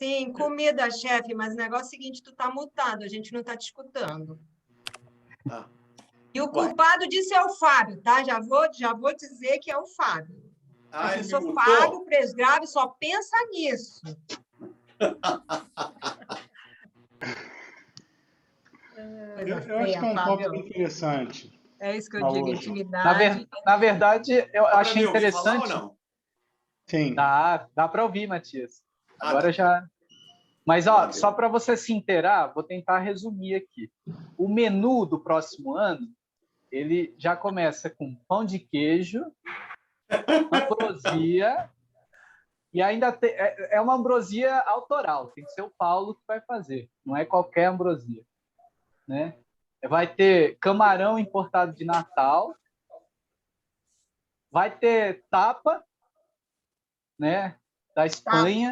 Sim, comida, chefe, mas o negócio é o seguinte, tu tá mutado, a gente não tá te escutando. Ah. E o culpado disso é o Fábio, tá? Já vou dizer que é o Fábio. Ah, ele Professor mutou? Fábio Presgrave só pensa nisso. Eu acho que é um tópico interessante. É isso que eu pra digo, hoje. intimidade. Na verdade, eu Dá pra achei me ouvir interessante. falar ou não? Sim. Dá para ouvir, Matias. Agora tá. já. Mas, ó, só para você se inteirar, vou tentar resumir aqui. O menu do próximo ano, ele já começa com pão de queijo, ambrosia, e ainda é uma ambrosia autoral, tem que ser o Paulo que vai fazer, não é qualquer ambrosia, né? Vai ter camarão importado de Natal, vai ter tapa, né, da Espanha.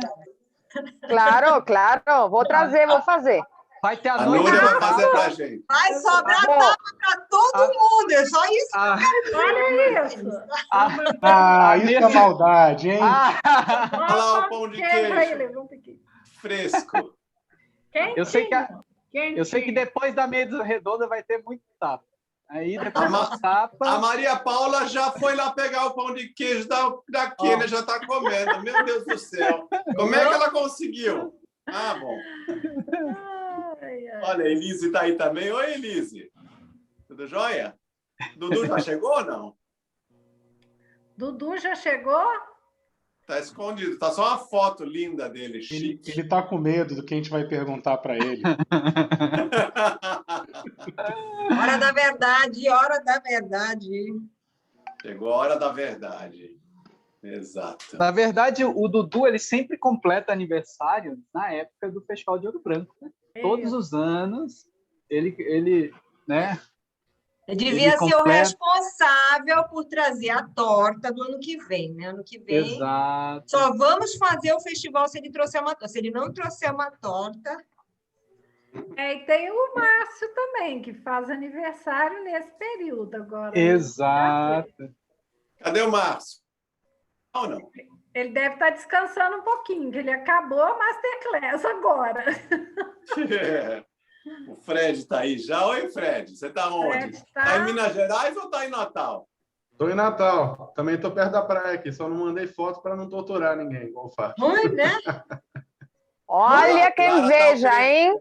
Claro, claro. Vou trazer, vou fazer. Vai ter A Núria vai fazer pra gente. Vai sobrar tapa para todo mundo, é só isso. Olha isso. Isso é maldade, hein? Olha lá o pão de queijo. Fresco. Eu sei que depois da mesa redonda vai ter muito tapa. Aí depois da tapa... A Maria Paula já foi lá pegar o pão de queijo da Kênia, já está comendo. Meu Deus do céu. Como é que ela conseguiu? Ah, bom. Olha, a Elise está aí também. Oi, Elise. Tudo jóia? Dudu já chegou ou não? Dudu já chegou? Está escondido. Está só uma foto linda dele, chique. Ele está com medo do que a gente vai perguntar para ele. Hora da verdade, hora da verdade. Chegou a hora da verdade. Exato. Na verdade, o Dudu ele sempre completa aniversário na época do Festival de Ouro Branco. Né? Todos os anos, ele né? Ele devia ser o responsável por trazer a torta do ano que vem, né? Ano que vem. Exato. Só vamos fazer o festival se ele trouxer uma torta. Se ele não trouxer uma torta. E tem o Márcio também, que faz aniversário nesse período agora. Exato. Cadê o Márcio? Ou não? Ele deve estar descansando um pouquinho, que ele acabou a Masterclass agora. O Fred está aí já. Oi, Fred. Você está onde? Está em Minas Gerais ou está em Natal? Estou em Natal. Também estou perto da praia aqui. Só não mandei foto para não torturar ninguém, igual o Fábio. Ruim, né? Olha que inveja, hein?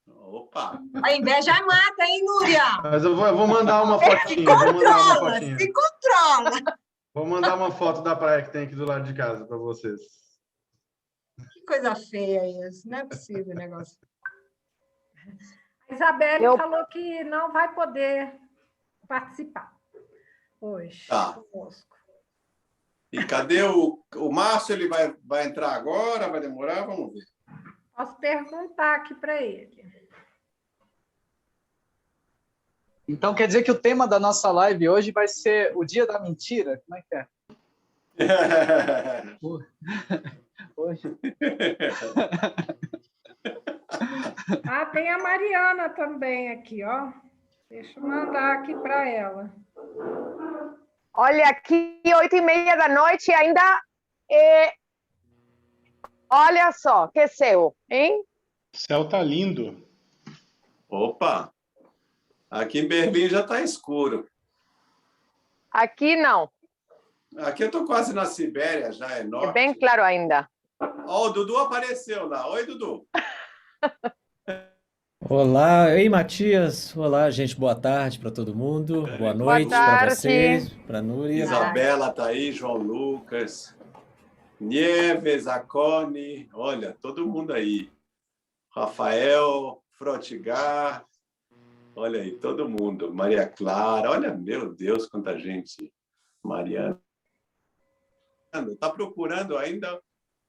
Opa! A inveja mata, hein, Núria? Mas eu vou mandar uma fotinha. Se controla. Vou mandar uma foto da praia que tem aqui do lado de casa para vocês. Que coisa feia isso. Não é possível o negócio. A Isabelle falou que não vai poder participar hoje conosco. E cadê o Márcio? Ele vai entrar agora? Vai demorar? Vamos ver. Posso perguntar aqui para ele. Então quer dizer que o tema da nossa live hoje vai ser o dia da mentira? Como é que é? Hoje. Tem a Mariana também aqui, ó. Deixa eu mandar aqui para ela. Olha, aqui 8h30 da noite ainda Olha só, que céu, hein? O céu tá lindo. Opa! Aqui em Berlim já está escuro. Aqui não. Aqui eu estou quase na Sibéria, já é norte. É bem claro ainda. Ó, o Dudu apareceu lá. Oi, Dudu. Olá, ei Matias. Olá, gente, boa tarde para todo mundo. Boa noite para vocês, para a Núria. Isabela está aí, João Lucas, Nieves, Acone, olha, todo mundo aí. Rafael, Frotigar, olha aí, todo mundo. Maria Clara, olha, meu Deus, quanta gente. Mariana. Está procurando ainda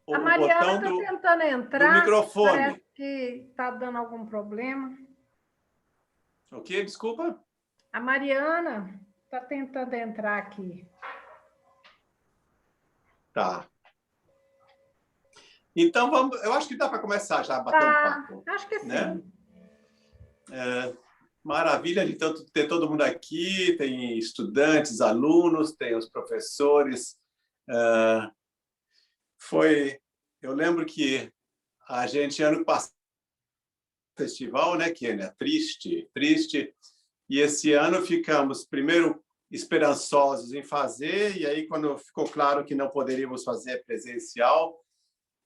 o a Mariana botão está tentando entrar. do microfone. Parece que está dando algum problema. O quê? Desculpa? A Mariana está tentando entrar aqui. Tá. Então, vamos, eu acho que dá para começar já a bater um papo. Acho que sim. Né? Maravilha de ter todo mundo aqui, tem estudantes, alunos, tem os professores. Eu lembro que a gente, ano passado, festival, né, Kênia? Triste. E esse ano ficamos, primeiro, esperançosos em fazer, e aí, quando ficou claro que não poderíamos fazer presencial,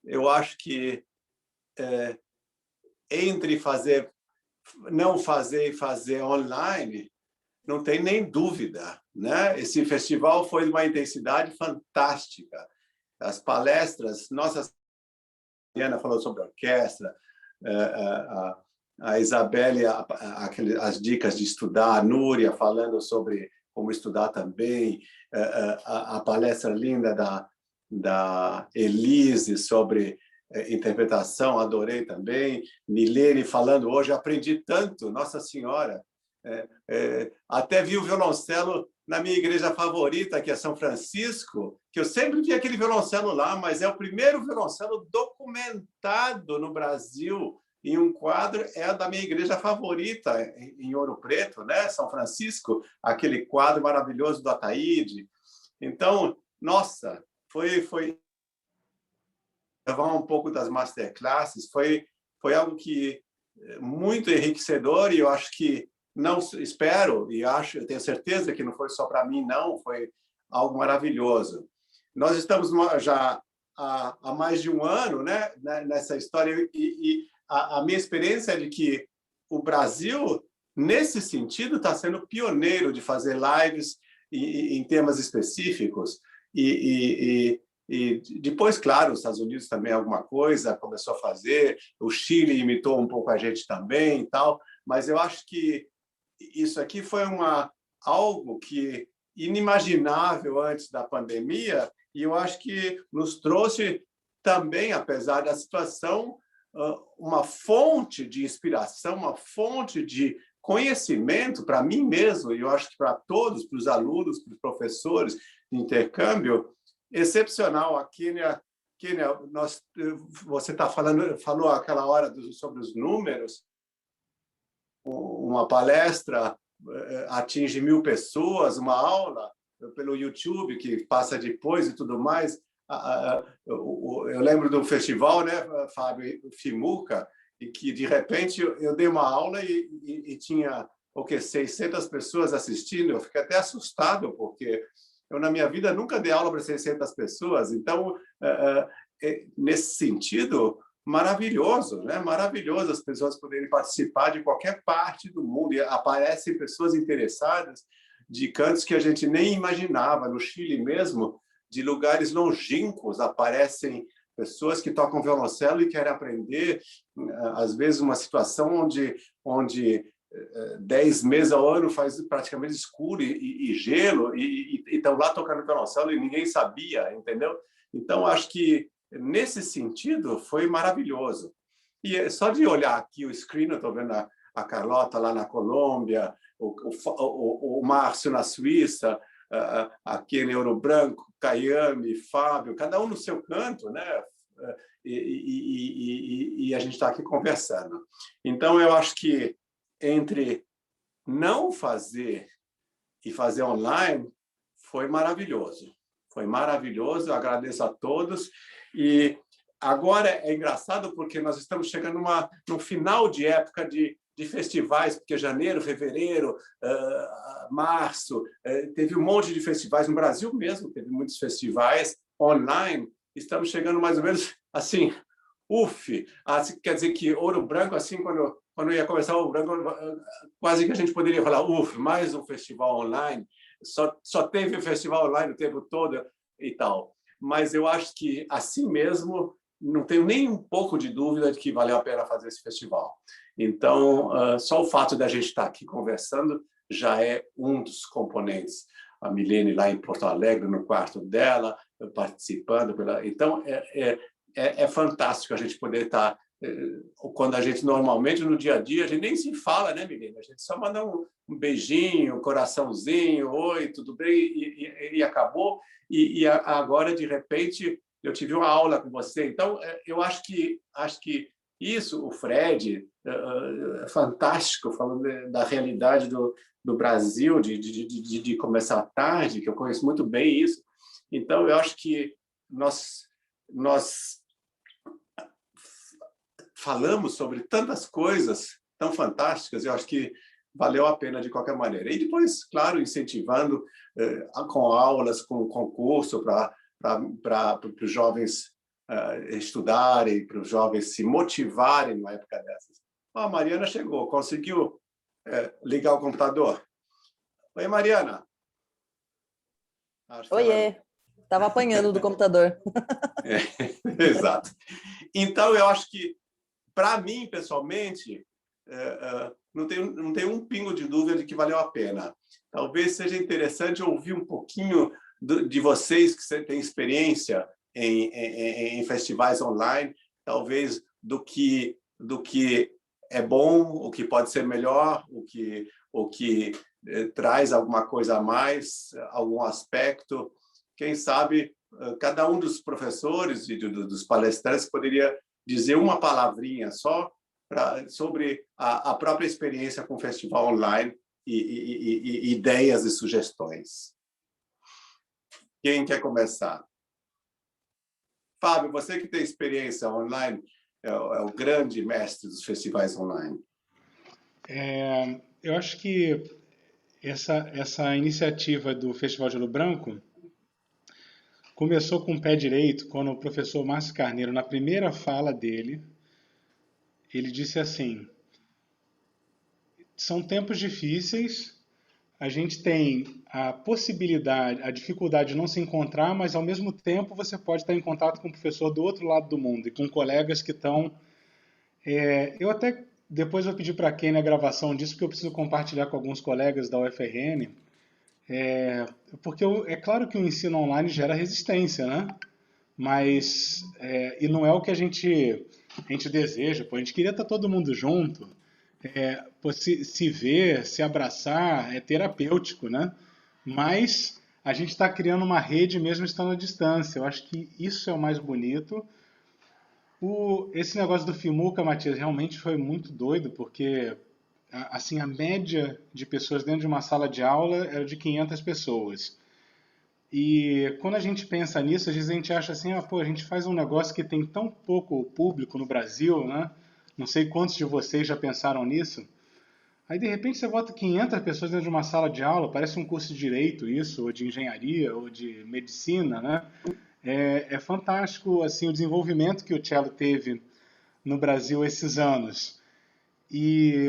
eu acho que entre não fazer e fazer online, não tem nem dúvida, né? Esse festival foi de uma intensidade fantástica. As palestras, Diana falou sobre a orquestra, a Isabelle, as dicas de estudar, a Núria falando sobre como estudar também, a palestra linda da Elise sobre interpretação, adorei também. Milene falando hoje, aprendi tanto, Nossa Senhora. Até vi o violoncelo na minha igreja favorita, que é São Francisco, que eu sempre vi aquele violoncelo lá, mas é o primeiro violoncelo documentado no Brasil em um quadro, é da minha igreja favorita, em Ouro Preto, né? São Francisco, aquele quadro maravilhoso do Ataíde. Então, nossa, foi levar um pouco das masterclasses, foi algo que muito enriquecedor, e eu acho que não espero e eu tenho certeza que não foi só para mim, não, foi algo maravilhoso. Nós estamos já há mais de um ano, né, nessa história, e a minha experiência é de que o Brasil, nesse sentido, está sendo pioneiro de fazer lives em temas específicos, e depois, claro, os Estados Unidos também alguma coisa começou a fazer, o Chile imitou um pouco a gente também e tal, mas eu acho que isso aqui foi algo que inimaginável antes da pandemia, e eu acho que nos trouxe também, apesar da situação, uma fonte de inspiração, uma fonte de conhecimento para mim mesmo, e eu acho que para todos, para os alunos, para os professores, de intercâmbio, excepcional. A Kênia, você falou aquela hora sobre os números, uma palestra atinge 1000 pessoas, uma aula pelo YouTube que passa depois e tudo mais. Eu lembro do festival, né, Fábio, FIMUCA, e que de repente eu dei uma aula e tinha 600 pessoas assistindo. Eu fiquei até assustado, porque eu na minha vida nunca dei aula para 600 pessoas. Então, nesse sentido, maravilhoso, né? Maravilhoso as pessoas poderem participar de qualquer parte do mundo, e aparecem pessoas interessadas de cantos que a gente nem imaginava. No Chile mesmo, de lugares longínquos, aparecem pessoas que tocam violoncelo e querem aprender, às vezes uma situação onde 10 meses ao ano faz praticamente escuro e gelo, e estão lá tocando violoncelo e ninguém sabia, entendeu? Então, acho que nesse sentido, foi maravilhoso. E só de olhar aqui o screen, eu estou vendo a Carlota lá na Colômbia, o Márcio na Suíça, aqui em Ouro Branco, Caiame, Fábio, cada um no seu canto, né? E a gente está aqui conversando. Então, eu acho que entre não fazer e fazer online, foi maravilhoso. Foi maravilhoso, eu agradeço a todos. E agora é engraçado porque nós estamos chegando no final de época de festivais, porque janeiro, fevereiro, março, teve um monte de festivais, no Brasil mesmo teve muitos festivais online. Estamos chegando mais ou menos assim, quer dizer que Ouro Branco, assim, quando ia começar Ouro Branco, quase que a gente poderia falar, mais um festival online, só teve o festival online o tempo todo e tal. Mas eu acho que, assim mesmo, não tenho nem um pouco de dúvida de que valeu a pena fazer esse festival. Então, só o fato de a gente estar aqui conversando já é um dos componentes. A Milene lá em Porto Alegre, no quarto dela, participando. Então, é fantástico a gente poder estar... Quando a gente, normalmente, no dia a dia, a gente nem se fala, né, Milene? A gente só manda um beijinho, um coraçãozinho, oi, tudo bem? E acabou. E agora, de repente, eu tive uma aula com você. Então, eu acho que isso, o Fred, é fantástico, falando da realidade do Brasil, de começar tarde, que eu conheço muito bem isso. Então, eu acho que nós falamos sobre tantas coisas tão fantásticas, eu acho que valeu a pena de qualquer maneira. E depois, claro, incentivando com aulas, com concurso para os jovens estudarem, para os jovens se motivarem numa época dessas. A Mariana chegou, conseguiu ligar o computador. Oi, Mariana. Oiê, estava apanhando do computador. Exato. Então, eu acho que, para mim, pessoalmente, não tem um pingo de dúvida de que valeu a pena. Talvez seja interessante ouvir um pouquinho de vocês que têm experiência em festivais online, talvez do que é bom, o que pode ser melhor, o que traz alguma coisa a mais, algum aspecto. Quem sabe cada um dos professores e dos palestrantes poderia dizer uma palavrinha só sobre a própria experiência com o festival online e ideias e sugestões. Quem quer começar? Fábio, você que tem experiência online, é o grande mestre dos festivais online. Eu acho que essa iniciativa do Festival de Ouro Branco começou com o pé direito quando o professor Márcio Carneiro, na primeira fala dele, ele disse assim: são tempos difíceis, a gente tem a possibilidade, a dificuldade de não se encontrar, mas ao mesmo tempo você pode estar em contato com o professor do outro lado do mundo e com colegas que estão... eu até depois vou pedir para a Kênia a gravação disso, porque eu preciso compartilhar com alguns colegas da UFRN, porque é claro que o ensino online gera resistência, né? Mas, e não é o que a gente deseja, a gente queria estar todo mundo junto, se ver, se abraçar, é terapêutico, né? Mas a gente está criando uma rede mesmo estando à distância. Eu acho que isso é o mais bonito. Esse negócio do Filmuca, Matias, realmente foi muito doido, porque assim, a média de pessoas dentro de uma sala de aula era de 500 pessoas. E quando a gente pensa nisso, às vezes a gente acha assim, a gente faz um negócio que tem tão pouco público no Brasil, né? Não sei quantos de vocês já pensaram nisso. Aí, de repente, você bota 500 pessoas dentro de uma sala de aula, parece um curso de direito isso, ou de engenharia, ou de medicina, né? É fantástico, assim, o desenvolvimento que o Cello teve no Brasil esses anos. E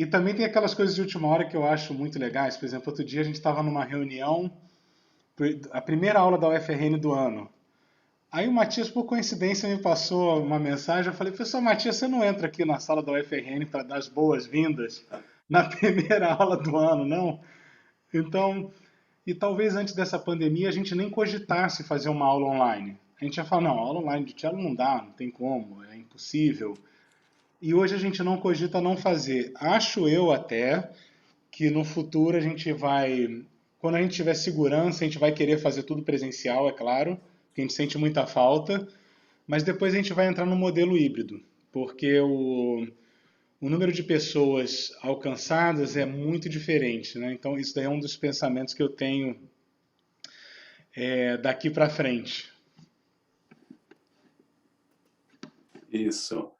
também tem aquelas coisas de última hora que eu acho muito legais. Por exemplo, outro dia a gente estava numa reunião, a primeira aula da UFRN do ano. Aí o Matias, por coincidência, me passou uma mensagem. Eu falei: professor Matias, você não entra aqui na sala da UFRN para dar as boas-vindas na primeira aula do ano, não? Então, e talvez antes dessa pandemia a gente nem cogitasse fazer uma aula online. A gente ia falar: não, aula online de cello não dá, não tem como, é impossível. E hoje a gente não cogita não fazer. Acho eu até que no futuro a gente vai, quando a gente tiver segurança, a gente vai querer fazer tudo presencial, é claro, que a gente sente muita falta, mas depois a gente vai entrar no modelo híbrido, porque o número de pessoas alcançadas é muito diferente, né? Então isso daí é um dos pensamentos que eu tenho daqui para frente. Isso.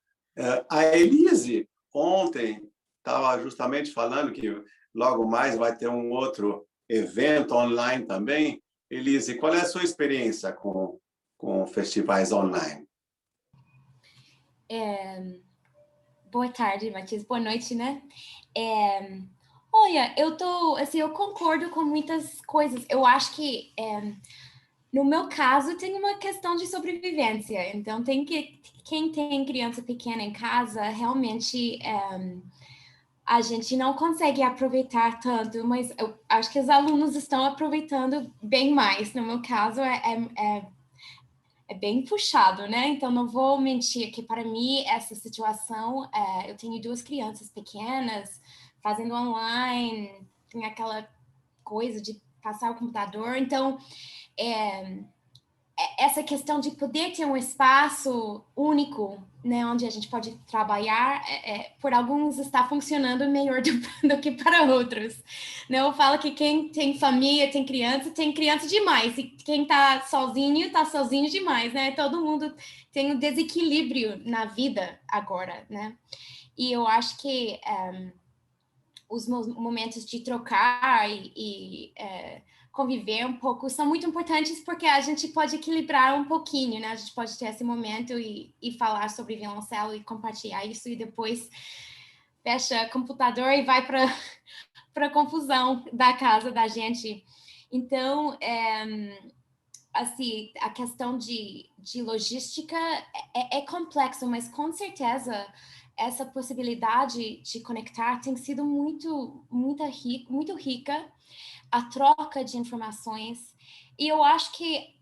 A Elise, ontem, estava justamente falando que logo mais vai ter um outro evento online também. Elise, qual é a sua experiência com festivais online? Boa tarde, Matias. Boa noite, né? Olha, eu concordo com muitas coisas. Eu acho que, no meu caso, tem uma questão de sobrevivência. Então, quem tem criança pequena em casa, realmente a gente não consegue aproveitar tanto, mas eu acho que os alunos estão aproveitando bem mais. No meu caso, é bem puxado, né? Então, não vou mentir que, para mim, essa situação, eu tenho 2 crianças pequenas, fazendo online, tem aquela coisa de passar o computador. Então, essa questão de poder ter um espaço único, né, onde a gente pode trabalhar, por alguns está funcionando melhor do que para outros. Né? Eu falo que quem tem família, tem criança demais, e quem está sozinho demais, né? Todo mundo tem um desequilíbrio na vida agora, né? E eu acho que os momentos de trocar e conviver um pouco são muito importantes, porque a gente pode equilibrar um pouquinho, né? A gente pode ter esse momento e falar sobre violoncelo e compartilhar isso, e depois fecha o computador e vai para a confusão da casa da gente. Então, assim, a questão de logística é complexo, mas com certeza essa possibilidade de conectar tem sido muito rica, a troca de informações, e eu acho que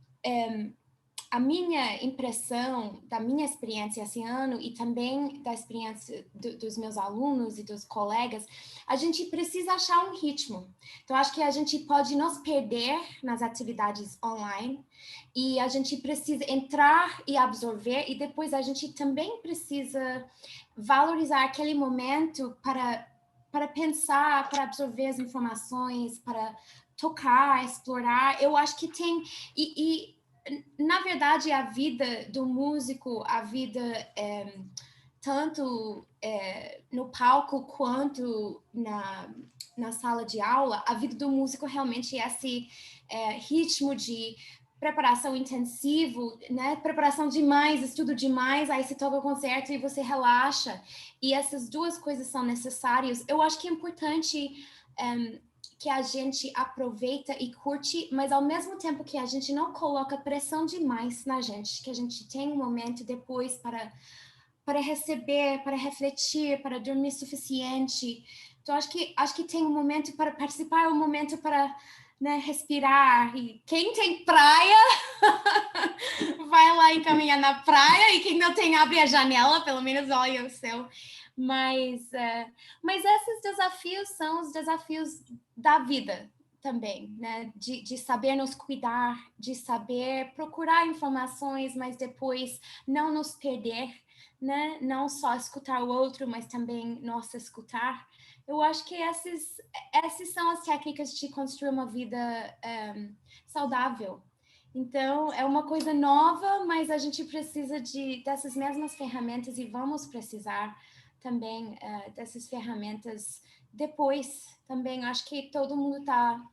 a minha impressão, da minha experiência esse ano e também da experiência dos meus alunos e dos colegas, a gente precisa achar um ritmo. Então, acho que a gente pode nos perder nas atividades online e a gente precisa entrar e absorver, e depois a gente também precisa valorizar aquele momento para pensar, para absorver as informações, para tocar, explorar. Eu acho que tem... na verdade, a vida do músico, a vida tanto no palco quanto na sala de aula, a vida do músico realmente é esse ritmo de preparação intensivo, né? Preparação demais, estudo demais, aí você toca o concerto e você relaxa. E essas duas coisas são necessárias. Eu acho que é importante que a gente aproveita e curte, mas ao mesmo tempo que a gente não coloca pressão demais na gente, que a gente tem um momento depois para receber, para refletir, para dormir suficiente. Então, acho que tem um momento para participar, um momento para, né, respirar. E quem tem praia, vai lá e caminhar na praia, e quem não tem, abre a janela, pelo menos olha o céu. Mas esses desafios são os desafios da vida também, né? De saber nos cuidar, de saber procurar informações, mas depois não nos perder, né? Não só escutar o outro, mas também nós escutar. Eu acho que essas são as técnicas de construir uma vida saudável. Então, é uma coisa nova, mas a gente precisa dessas mesmas ferramentas, e vamos precisar também dessas ferramentas depois também. Acho que todo mundo está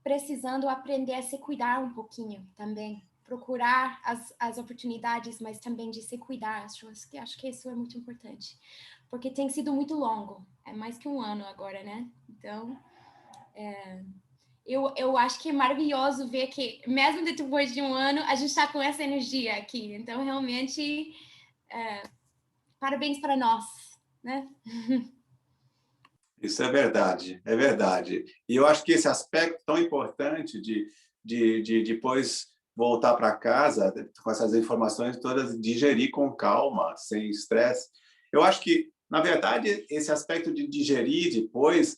precisando aprender a se cuidar um pouquinho também, procurar as oportunidades, mas também de se cuidar. Acho que isso é muito importante, porque tem sido muito longo, é mais que um ano agora, né? Então, eu acho que é maravilhoso ver que, mesmo depois de um ano, a gente está com essa energia aqui. Então, realmente, parabéns para nós, né? Isso é verdade, é verdade. E eu acho que esse aspecto tão importante de depois voltar para casa com essas informações todas, digerir com calma, sem estresse. Eu acho que, na verdade, esse aspecto de digerir depois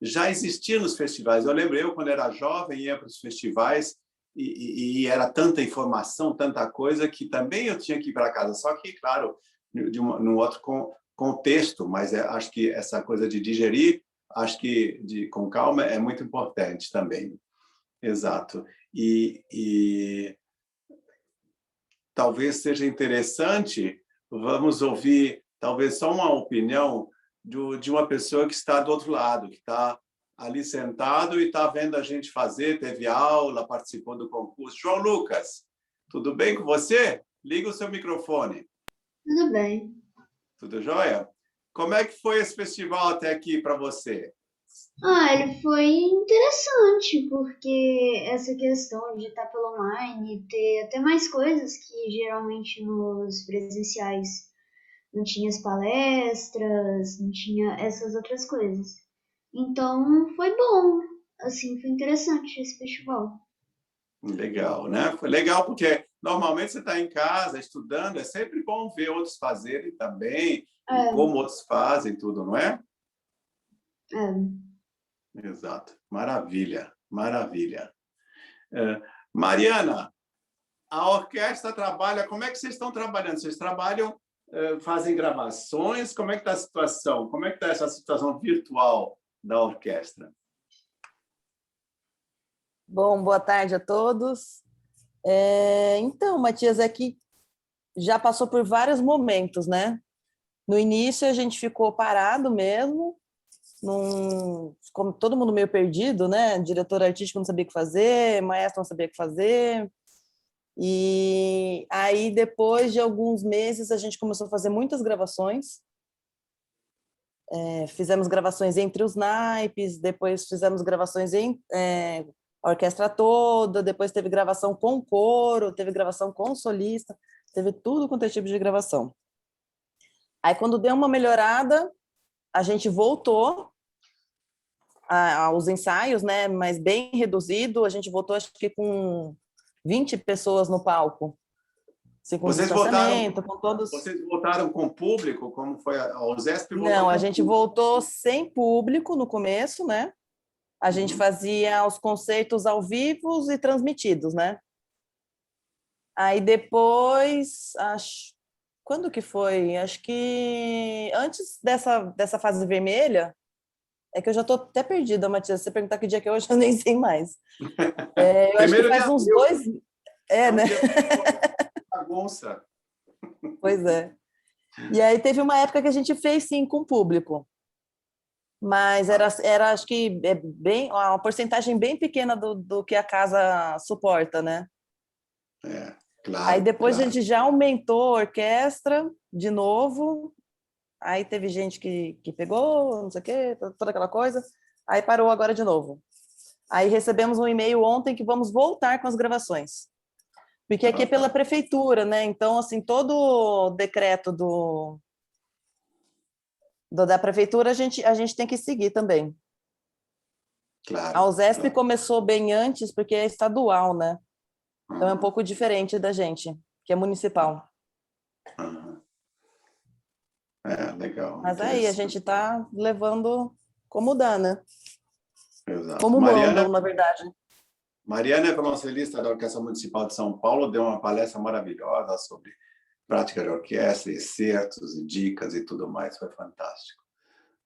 já existia nos festivais. Eu lembro, quando era jovem, ia para os festivais e era tanta informação, tanta coisa, que também eu tinha que ir para casa. Só que, claro, num outro contexto, mas acho que essa coisa de digerir, acho que com calma é muito importante também. Exato. E talvez seja interessante, vamos ouvir talvez só uma opinião de uma pessoa que está do outro lado, que está ali sentado e está vendo a gente fazer, teve aula, participou do concurso. João Lucas, tudo bem com você? Liga o seu microfone. Tudo bem. Tudo jóia? Como é que foi esse festival até aqui para você? Ele foi interessante, porque essa questão de estar pelo online e ter até mais coisas que geralmente nos presenciais não tinha as palestras, não tinha essas outras coisas. Então, foi bom. Assim, foi interessante esse festival. Legal, né? Foi legal porque normalmente você está em casa estudando, é sempre bom ver outros fazerem também, e como outros fazem tudo, não é? Exato. Maravilha, maravilha. Mariana, a orquestra trabalha... Como é que vocês estão trabalhando? Vocês trabalham, fazem gravações? Como é que está a situação? Como é que está essa situação virtual da orquestra? Bom, boa tarde a todos. Então, Matias, aqui já passou por vários momentos, né? No início a gente ficou parado mesmo, como todo mundo meio perdido, né? Diretor artístico não sabia o que fazer, maestro não sabia o que fazer. E aí, depois de alguns meses, a gente começou a fazer muitas gravações. Fizemos gravações entre os naipes, depois fizemos gravações a orquestra toda, depois teve gravação com coro, teve gravação com solista, teve tudo quanto é tipo de gravação. Aí, quando deu uma melhorada, a gente voltou aos ensaios, né? Mas bem reduzido, a gente voltou, acho que com 20 pessoas no palco. Assim, com Vocês distanciamento, com todos... Vocês voltaram com público, como foi a OSESP? Não, a gente voltou sem público no começo, né? A gente fazia os concertos ao vivo e transmitidos, né? Aí depois, quando que foi? Acho que antes dessa fase vermelha, é que eu já estou até perdida, Matias. Se você perguntar que dia que é hoje, eu nem sei mais. Eu acho que faz uns 2... né? Bagunça. Pois é. E aí teve uma época que a gente fez, sim, com público. Mas era acho que uma porcentagem bem pequena do que a casa suporta, né? Claro. Aí depois claro. a gente já aumentou a orquestra de novo. Aí teve gente que pegou, não sei o quê, toda aquela coisa. Aí parou agora de novo. Aí recebemos um e-mail ontem que vamos voltar com as gravações. Porque aqui é pela prefeitura, né? Então, assim, todo o decreto da prefeitura a gente tem que seguir também. Claro. A USESP começou bem antes, porque é estadual, né? Então é um pouco diferente da gente, que é municipal. Legal. Mas aí a gente está levando como dá, né? Exato. Como mandam, na verdade. Mariana é violoncelista da Orquestra Municipal de São Paulo, deu uma palestra maravilhosa sobre prática de orquestra, excertos e dicas e tudo mais, foi fantástico.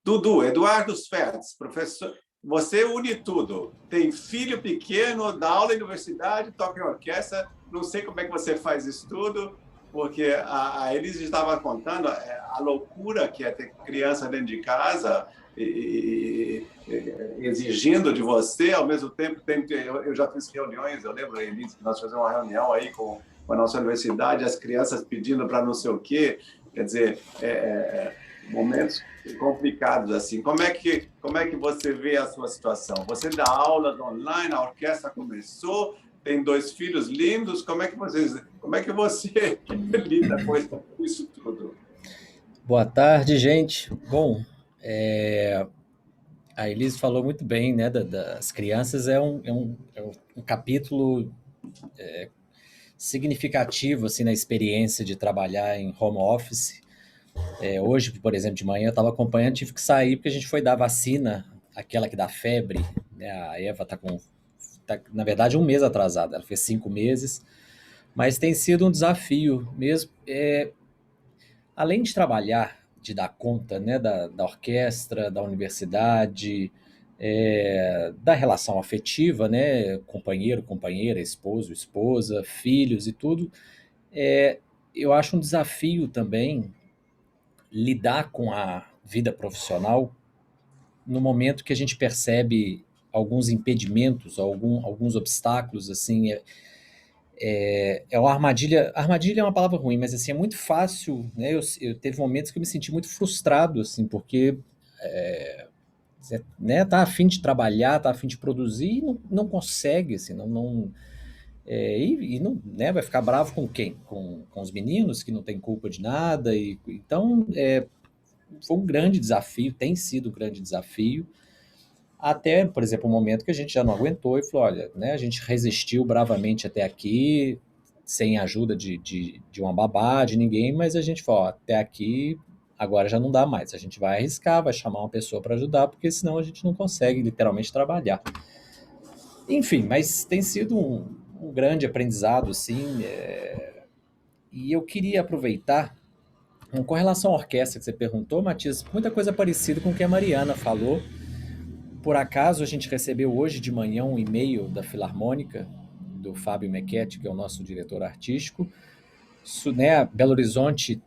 Dudu, Eduardo Sfertz, professor, você une tudo, tem filho pequeno, dá aula em universidade, toca em orquestra, não sei como é que você faz isso tudo, porque a Elise estava contando a loucura que é ter criança dentro de casa e exigindo de você, ao mesmo tempo, eu já fiz reuniões, eu lembro, Elise, que nós fizemos uma reunião aí com a nossa universidade, as crianças pedindo para não sei o quê, quer dizer, momentos complicados assim. Como é que você vê a sua situação? Você dá aulas online, a orquestra começou, tem 2 filhos lindos, como é que você lida com isso tudo? Boa tarde, gente. Bom, a Elise falou muito bem, né, das crianças, é um capítulo significativo assim, na experiência de trabalhar em home office. Hoje, por exemplo, de manhã eu estava acompanhando, tive que sair porque a gente foi dar vacina, aquela que dá febre, né? A Eva tá, na verdade, 1 mês atrasada, ela fez 5 meses, mas tem sido um desafio mesmo. Além de trabalhar, de dar conta, né, da orquestra, da universidade, da relação afetiva, né, companheiro, companheira, esposo, esposa, filhos e tudo, eu acho um desafio também lidar com a vida profissional no momento que a gente percebe alguns impedimentos, alguns obstáculos, assim, uma armadilha é uma palavra ruim, mas assim, é muito fácil, né, eu teve momentos que eu me senti muito frustrado, assim, porque né, tá a fim de trabalhar, tá a fim de produzir e não consegue, assim, não né, vai ficar bravo com quem? Com os meninos que não têm culpa de nada, então foi um grande desafio, tem sido um grande desafio, até, por exemplo, um momento que a gente já não aguentou e falou, olha, né, a gente resistiu bravamente até aqui, sem a ajuda de uma babá, de ninguém, mas a gente falou, até aqui, agora já não dá mais, a gente vai arriscar, vai chamar uma pessoa para ajudar, porque senão a gente não consegue literalmente trabalhar. Enfim, mas tem sido um grande aprendizado, assim, e eu queria aproveitar, com relação à orquestra que você perguntou, Matias, muita coisa parecida com o que a Mariana falou. Por acaso, a gente recebeu hoje de manhã um e-mail da Filarmônica, do Fábio Mequetti, que é o nosso diretor artístico. Isso, né, Belo Horizonte,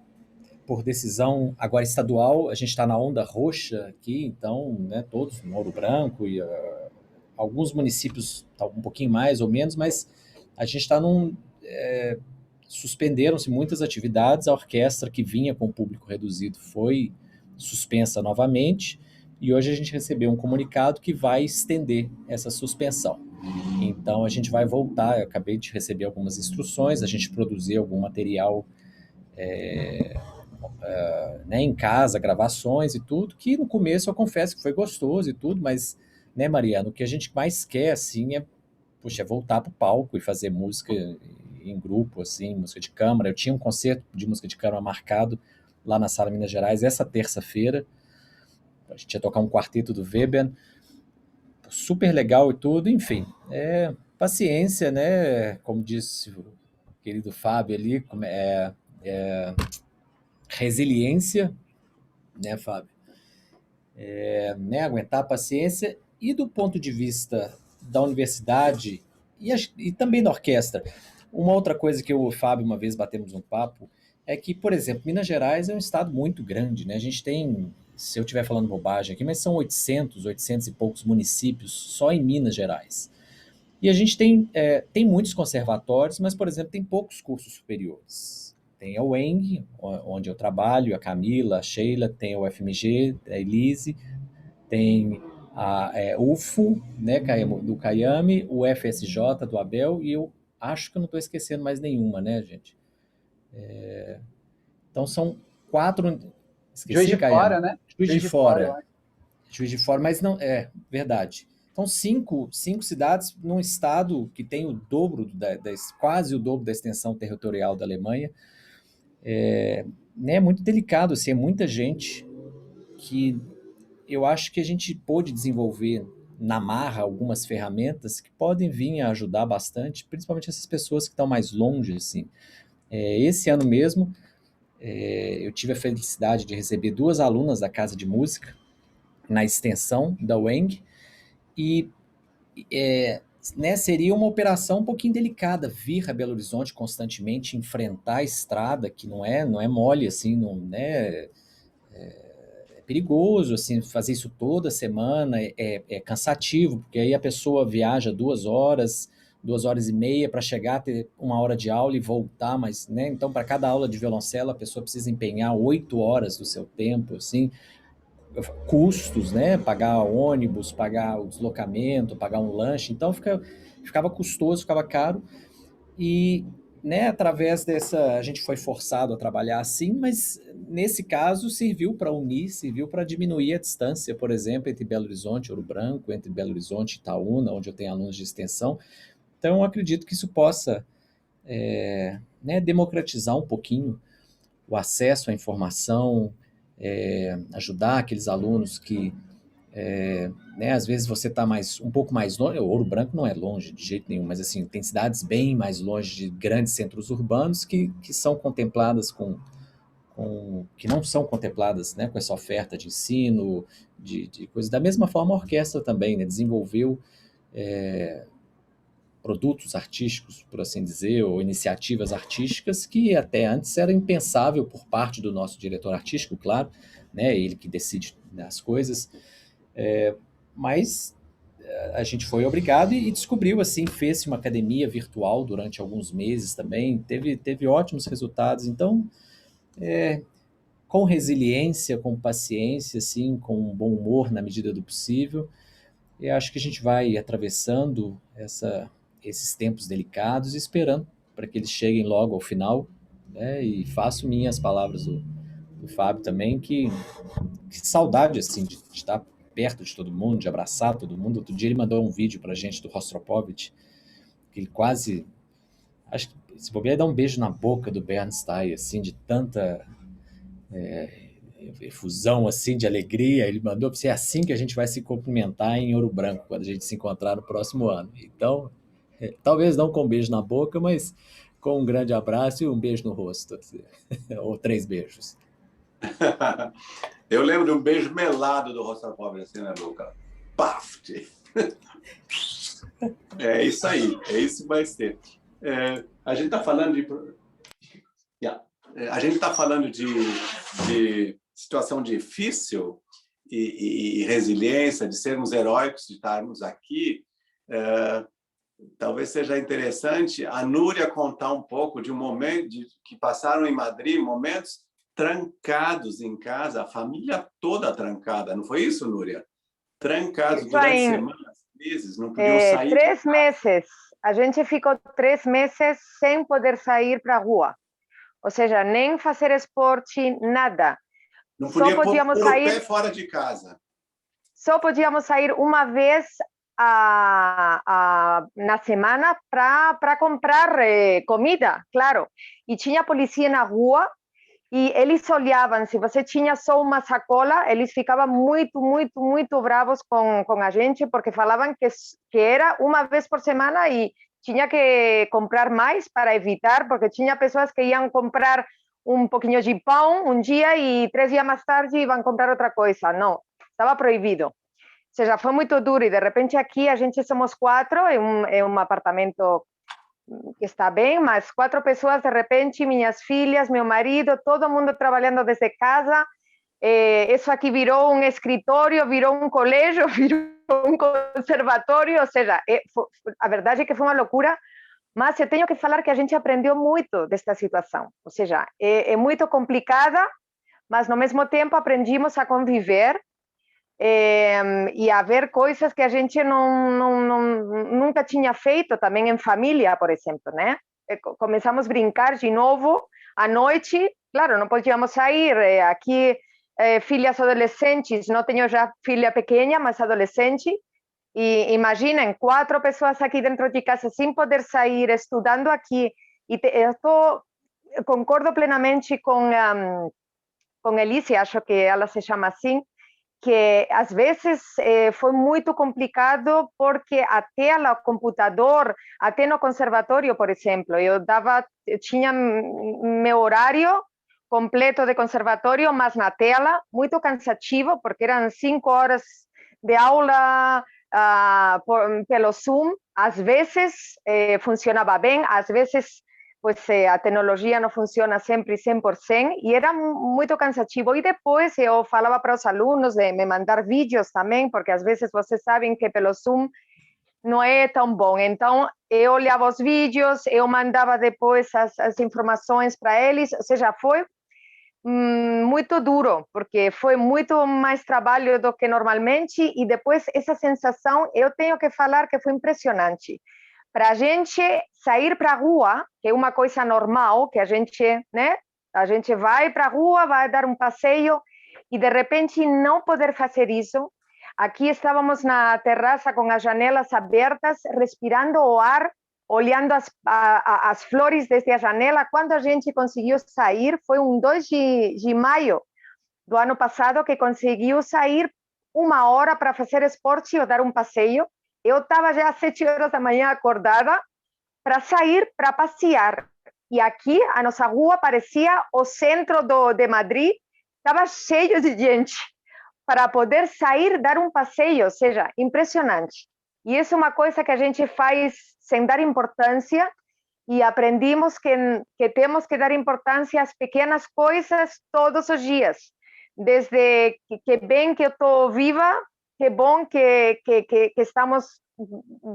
por decisão agora estadual, a gente está na onda roxa aqui, então, né, todos no Ouro Branco e alguns municípios tá um pouquinho mais ou menos, mas a gente está suspenderam-se muitas atividades, a orquestra que vinha com o público reduzido foi suspensa novamente, e hoje a gente recebeu um comunicado que vai estender essa suspensão. Então a gente vai voltar, eu acabei de receber algumas instruções, a gente produzir algum material né, em casa, gravações e tudo, que no começo eu confesso que foi gostoso e tudo, mas, né, Mariana, o que a gente mais quer, assim, é voltar para o palco e fazer música em grupo, assim, música de câmara. Eu tinha um concerto de música de câmara marcado lá na Sala Minas Gerais essa terça-feira. A gente ia tocar um quarteto do Weber, super legal e tudo, enfim. Paciência, né? Como disse o querido Fábio ali, resiliência, né, Fábio? Né, aguentar a paciência. E do ponto de vista da universidade e também da orquestra, uma outra coisa que eu e o Fábio uma vez batemos um papo é que, por exemplo, Minas Gerais é um estado muito grande, né? A gente tem, se eu estiver falando bobagem aqui, mas são 800 e poucos municípios só em Minas Gerais. E a gente tem muitos conservatórios, mas, por exemplo, tem poucos cursos superiores. Tem a UENG, onde eu trabalho, a Camila, a Sheila, tem o FMG, a Elise, tem a UFO, né, do Caiame, o FSJ do Abel, e eu acho que eu não estou esquecendo mais nenhuma, né, gente? Então são 4... Esqueci, Juiz de Caiame. Fora, né? Juiz de Fora. Juiz de Fora, mas não... verdade. Então, 5 cidades num estado que tem o dobro, quase o dobro da extensão territorial da Alemanha. Né, muito delicado, assim, é muita gente que eu acho que a gente pôde desenvolver na marra algumas ferramentas que podem vir a ajudar bastante, principalmente essas pessoas que estão mais longe, assim. Esse ano mesmo, eu tive a felicidade de receber 2 alunas da Casa de Música na extensão da UENG, e né, seria uma operação um pouquinho delicada vir a Belo Horizonte constantemente, enfrentar a estrada, que não é mole, assim, não, né, é perigoso, assim, fazer isso toda semana, é cansativo, porque aí a pessoa viaja 2 horas, 2 horas e meia para chegar, ter 1 hora de aula e voltar, mas, né, então para cada aula de violoncelo a pessoa precisa empenhar 8 horas do seu tempo, assim, custos, né, pagar ônibus, pagar o deslocamento, pagar um lanche, então ficava custoso, ficava caro, e, né, através dessa, a gente foi forçado a trabalhar assim, mas nesse caso serviu para unir, serviu para diminuir a distância, por exemplo, entre Belo Horizonte e Ouro Branco, entre Belo Horizonte e Itaúna, onde eu tenho alunos de extensão. Então eu acredito que isso possa né, democratizar um pouquinho o acesso à informação, ajudar aqueles alunos que, né, às vezes você está um pouco mais longe. O Ouro Branco não é longe de jeito nenhum, mas assim, tem cidades bem mais longe de grandes centros urbanos que são contempladas que não são contempladas, né, com essa oferta de ensino, de coisas. Da mesma forma, a orquestra também, né, desenvolveu produtos artísticos, por assim dizer, ou iniciativas artísticas que até antes era impensável por parte do nosso diretor artístico, claro, né, ele que decide as coisas, mas a gente foi obrigado e descobriu, assim, fez uma academia virtual durante alguns meses também, teve ótimos resultados. Então, com resiliência, com paciência, assim, com um bom humor na medida do possível, eu acho que a gente vai atravessando esses tempos delicados, esperando para que eles cheguem logo ao final, né? E faço minhas palavras do Fábio também, que saudade, assim, de estar perto de todo mundo, de abraçar todo mundo. Outro dia ele mandou um vídeo para a gente do Rostropovich, que ele quase, acho que se bobear, dá um beijo na boca do Bernstein, assim, de tanta efusão, assim, de alegria. Ele mandou para você: é assim que a gente vai se cumprimentar em Ouro Branco, quando a gente se encontrar no próximo ano. Então, Talvez não com um beijo na boca, mas com um grande abraço e um beijo no rosto. Ou 3 beijos. Eu lembro de um beijo melado do Rostakov, assim, né, Luca? Paf! É isso aí, é isso que vai ser. A gente está falando de situação difícil e resiliência, de sermos heróicos, de estarmos aqui. Talvez seja interessante a Núria contar um pouco de um momento que passaram em Madrid, momentos trancados em casa, a família toda trancada, não foi isso, Núria? Trancados durante semanas, meses, não podiam sair. 3 meses. A gente ficou 3 meses sem poder sair para a rua. Ou seja, nem fazer esporte, nada. Não podia pôr o sair, pé fora de casa. Só podíamos sair uma vez na semana para comprar comida, claro. E tinha polícia na rua e eles olhavam. Se você tinha só uma sacola, eles ficavam muito, muito, muito bravos com a gente, porque falavam que era uma vez por semana e tinha que comprar mais para evitar, porque tinha pessoas que iam comprar um pouquinho de pão um dia e 3 dias mais tarde iam comprar outra coisa. Não, estava proibido. Ou seja, foi muito duro e de repente aqui a gente somos 4, é um apartamento que está bem, mas 4 pessoas de repente, minhas filhas, meu marido, todo mundo trabalhando desde casa. Isso aqui virou um escritório, virou um colégio, virou um conservatório, ou seja, a verdade é que foi uma loucura, mas eu tenho que falar que a gente aprendeu muito desta situação, ou seja, é muito complicada, mas no mesmo tempo aprendimos a conviver e a ver coisas que a gente nunca tinha feito também em família, por exemplo, né? Começamos a brincar de novo à noite, claro, não podíamos sair, aqui filhas adolescentes, não tenho já filha pequena, mas adolescente, e imaginem, 4 pessoas aqui dentro de casa sem poder sair, estudando aqui, e eu concordo plenamente com Elise, acho que ela se chama assim, que às vezes foi muito complicado porque até no computador, até no conservatório, por exemplo, eu tinha meu horário completo de conservatório, mas na tela, muito cansativo, porque eram 5 horas de aula pelo Zoom. Às vezes funcionava bem, às vezes pues, a tecnologia não funciona sempre 100%, e era muito cansativo. E depois eu falava para os alunos de me mandar vídeos também, porque às vezes vocês sabem que pelo Zoom não é tão bom. Então, eu olhava os vídeos, eu mandava depois as informações para eles, ou seja, foi muito duro, porque foi muito mais trabalho do que normalmente, e depois essa sensação, eu tenho que falar que foi impressionante. Para a gente sair para a rua, que é uma coisa normal, que a gente vai para a rua, vai dar um passeio, e de repente não poder fazer isso. Aqui estávamos na terraça com as janelas abertas, respirando o ar, olhando as flores desde a janela. Quando a gente conseguiu sair, foi um 2 de maio do ano passado, que conseguiu sair 1 hora para fazer esporte ou dar um passeio. Eu estava já às 7 horas da manhã acordada para sair, para passear. E aqui, a nossa rua parecia o centro de Madrid, estava cheio de gente para poder sair, dar um passeio, ou seja, impressionante. E isso é uma coisa que a gente faz sem dar importância, e aprendimos que temos que dar importância às pequenas coisas todos os dias. Desde que bem que eu estou viva, que bom que estamos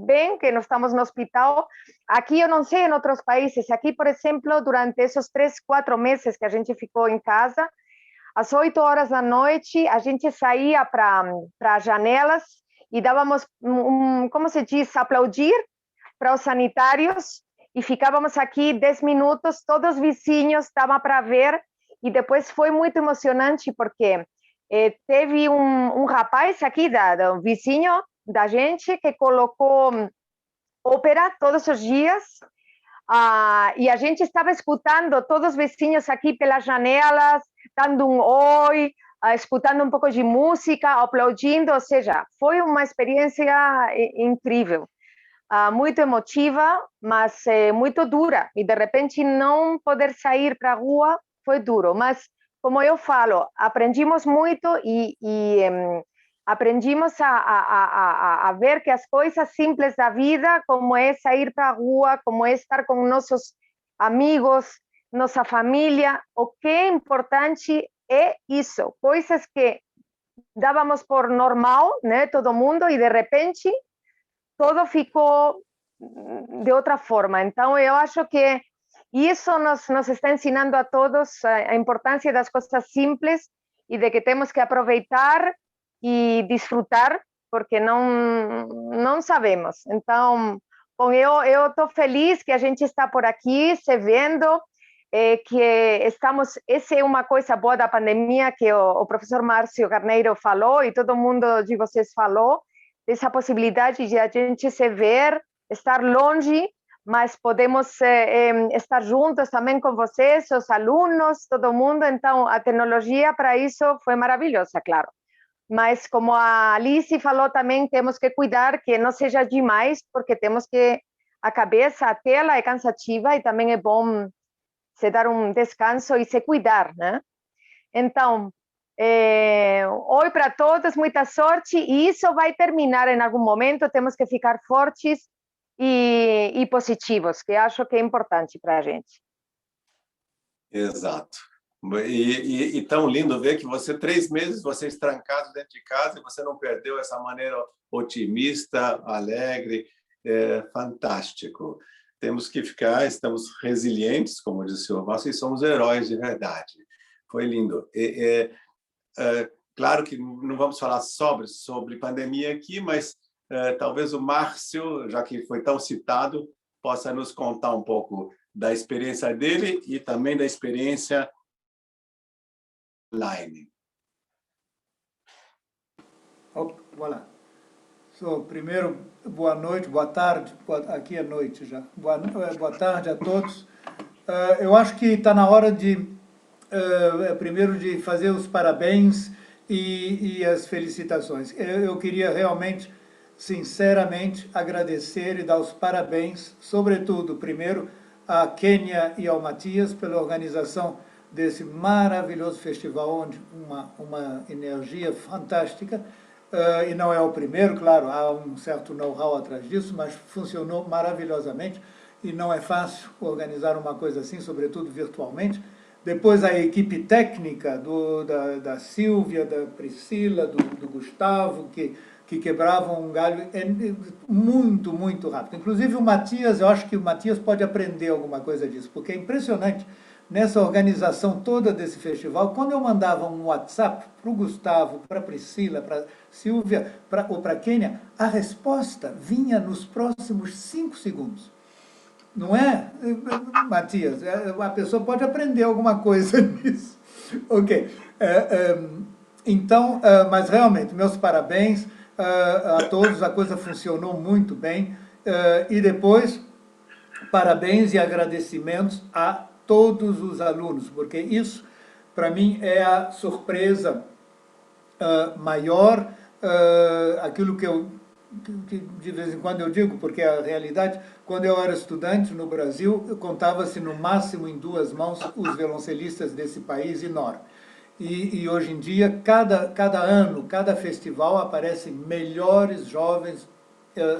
bem, que não estamos no hospital. Aqui eu não sei em outros países, aqui, por exemplo, durante esses 3, 4 meses que a gente ficou em casa, às 8 horas da noite, a gente saía para as janelas e dávamos, como se diz, aplaudir para os sanitários, e ficávamos aqui 10 minutos, todos os vizinhos estavam para ver, e depois foi muito emocionante, porque teve um rapaz aqui, do vizinho da gente, que colocou ópera todos os dias, e a gente estava escutando todos os vizinhos aqui pelas janelas, dando um oi, escutando um pouco de música, aplaudindo, ou seja, foi uma experiência incrível. muito emotiva, mas muito dura. E de repente não poder sair para a rua foi duro. Mas, como eu falo, aprendimos muito e aprendimos a ver que as coisas simples da vida, como é sair para a rua, como é estar com nossos amigos, nossa família, o que é importante é isso. Coisas que dávamos por normal, né, todo mundo, e de repente todo ficou de outra forma. Então, eu acho que isso nos está ensinando a todos a importância das coisas simples e de que temos que aproveitar e desfrutar, porque não sabemos. Então, bom, eu estou feliz que a gente está por aqui se vendo, que estamos... Essa é uma coisa boa da pandemia que o professor Márcio Carneiro falou e todo mundo de vocês falou, essa possibilidade de a gente se ver, estar longe, mas podemos estar juntos também com vocês, os alunos, todo mundo. Então, a tecnologia para isso foi maravilhosa, claro. Mas, como a Alice falou também, temos que cuidar que não seja demais, porque temos que... A cabeça, a tela é cansativa e também é bom se dar um descanso e se cuidar, né? Então, oi para todos, muita sorte, e isso vai terminar em algum momento, temos que ficar fortes e positivos, que acho que é importante para a gente. Exato. E tão lindo ver que você, 3 meses, vocês trancados dentro de casa, e você não perdeu essa maneira otimista, alegre, fantástico. Temos que ficar, estamos resilientes, como disse o Márcio, e somos heróis de verdade. Foi lindo. Claro que não vamos falar sobre pandemia aqui, mas talvez o Márcio, já que foi tão citado, possa nos contar um pouco da experiência dele e também da experiência online. Voilà. Primeiro, boa noite, boa tarde, aqui é noite já. Boa tarde a todos. Eu acho que está na hora de, primeiro, de fazer os parabéns e as felicitações. Eu queria realmente, sinceramente, agradecer e dar os parabéns, sobretudo, primeiro, à Kênia e ao Matias pela organização desse maravilhoso festival, onde uma energia fantástica. E não é o primeiro, claro, há um certo know-how atrás disso, mas funcionou maravilhosamente e não é fácil organizar uma coisa assim, sobretudo virtualmente. Depois a equipe técnica da Silvia, da Priscila, do Gustavo, que quebravam um galho muito, muito rápido. Inclusive o Matias, eu acho que o Matias pode aprender alguma coisa disso, porque é impressionante. Nessa organização toda desse festival, quando eu mandava um WhatsApp para o Gustavo, para a Priscila, para a Silvia ou para a Kênia, a resposta vinha nos próximos 5 segundos. Não é, Matias? A pessoa pode aprender alguma coisa nisso. Ok. Então, mas realmente, meus parabéns a todos, a coisa funcionou muito bem. E depois, parabéns e agradecimentos a todos os alunos, porque isso, para mim, é a surpresa maior, aquilo que de vez em quando eu digo, porque a realidade, quando eu era estudante no Brasil, contava-se no máximo em 2 mãos os violoncelistas desse país enorme. E hoje em dia, cada ano, cada festival, aparecem melhores jovens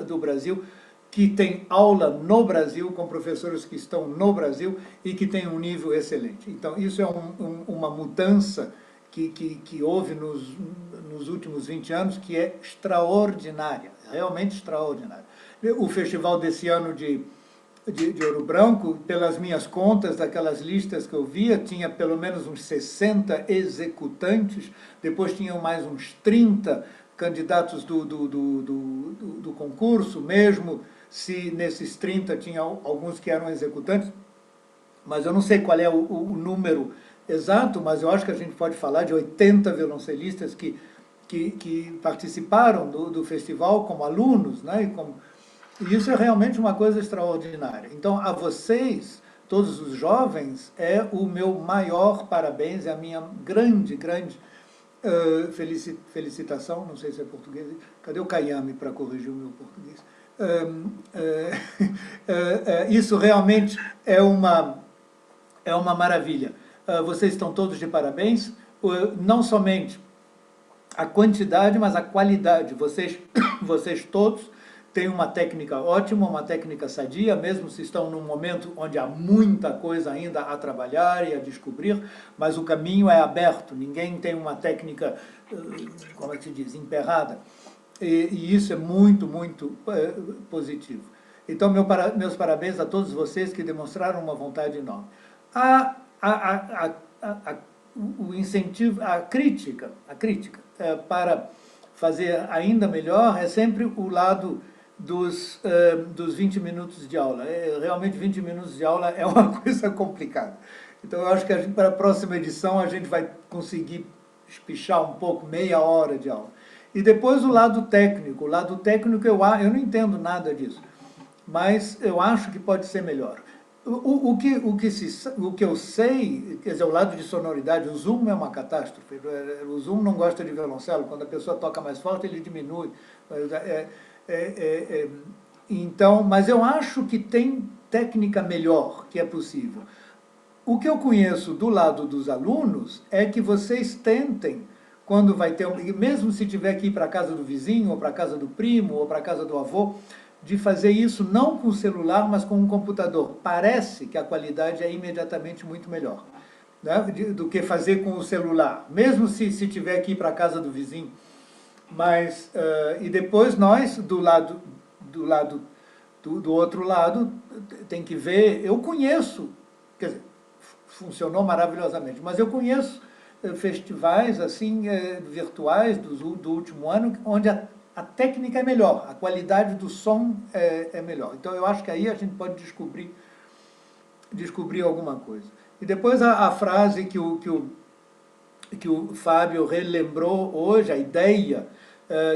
do Brasil, que tem aula no Brasil, com professores que estão no Brasil e que têm um nível excelente. Então, isso é uma mudança que houve nos últimos 20 anos, que é extraordinária, realmente extraordinária. O festival desse ano de Ouro Branco, pelas minhas contas, daquelas listas que eu via, tinha pelo menos uns 60 executantes, depois tinham mais uns 30 candidatos do concurso, mesmo se nesses 30 tinha alguns que eram executantes, mas eu não sei qual é o número exato, mas eu acho que a gente pode falar de 80 violoncelistas que participaram do festival como alunos, né? E isso é realmente uma coisa extraordinária. Então, a vocês, todos os jovens, é o meu maior parabéns, é a minha grande felicitação, não sei se é português, cadê o Kayami para corrigir o meu português? Isso realmente é uma maravilha. Vocês estão todos de parabéns, não somente a quantidade, mas a qualidade. Vocês todos têm uma técnica ótima, uma técnica sadia, mesmo se estão num momento onde há muita coisa ainda a trabalhar e a descobrir, mas o caminho é aberto, ninguém tem uma técnica, como é que se diz, emperrada. E isso é muito, muito positivo. Então, meus parabéns a todos vocês que demonstraram uma vontade enorme. O incentivo, a crítica para fazer ainda melhor é sempre o lado dos 20 minutos de aula. Realmente 20 minutos de aula é uma coisa complicada. Então eu acho que para a próxima edição a gente vai conseguir espichar um pouco, meia hora de aula. E depois o lado técnico. O lado técnico eu não entendo nada disso, mas eu acho que pode ser melhor. O que eu sei, quer dizer, o lado de sonoridade, o Zoom é uma catástrofe. O Zoom não gosta de violoncelo, quando a pessoa toca mais forte ele diminui. Então, mas eu acho que tem técnica melhor, que é possível. O que eu conheço do lado dos alunos é que vocês tentem, quando vai ter, mesmo se tiver que ir para a casa do vizinho, ou para a casa do primo, ou para a casa do avô, de fazer isso não com o celular, mas com um computador. Parece que a qualidade é imediatamente muito melhor, né, do que fazer com o celular, mesmo se tiver que ir para a casa do vizinho. Mas, e depois nós, do outro lado, tem que ver, eu conheço, quer dizer, funcionou maravilhosamente, mas eu conheço festivais assim virtuais do último ano, onde a técnica é melhor, a qualidade do som é melhor. Então eu acho que aí a gente pode descobrir alguma coisa. E depois a frase que o Fábio relembrou hoje, a ideia,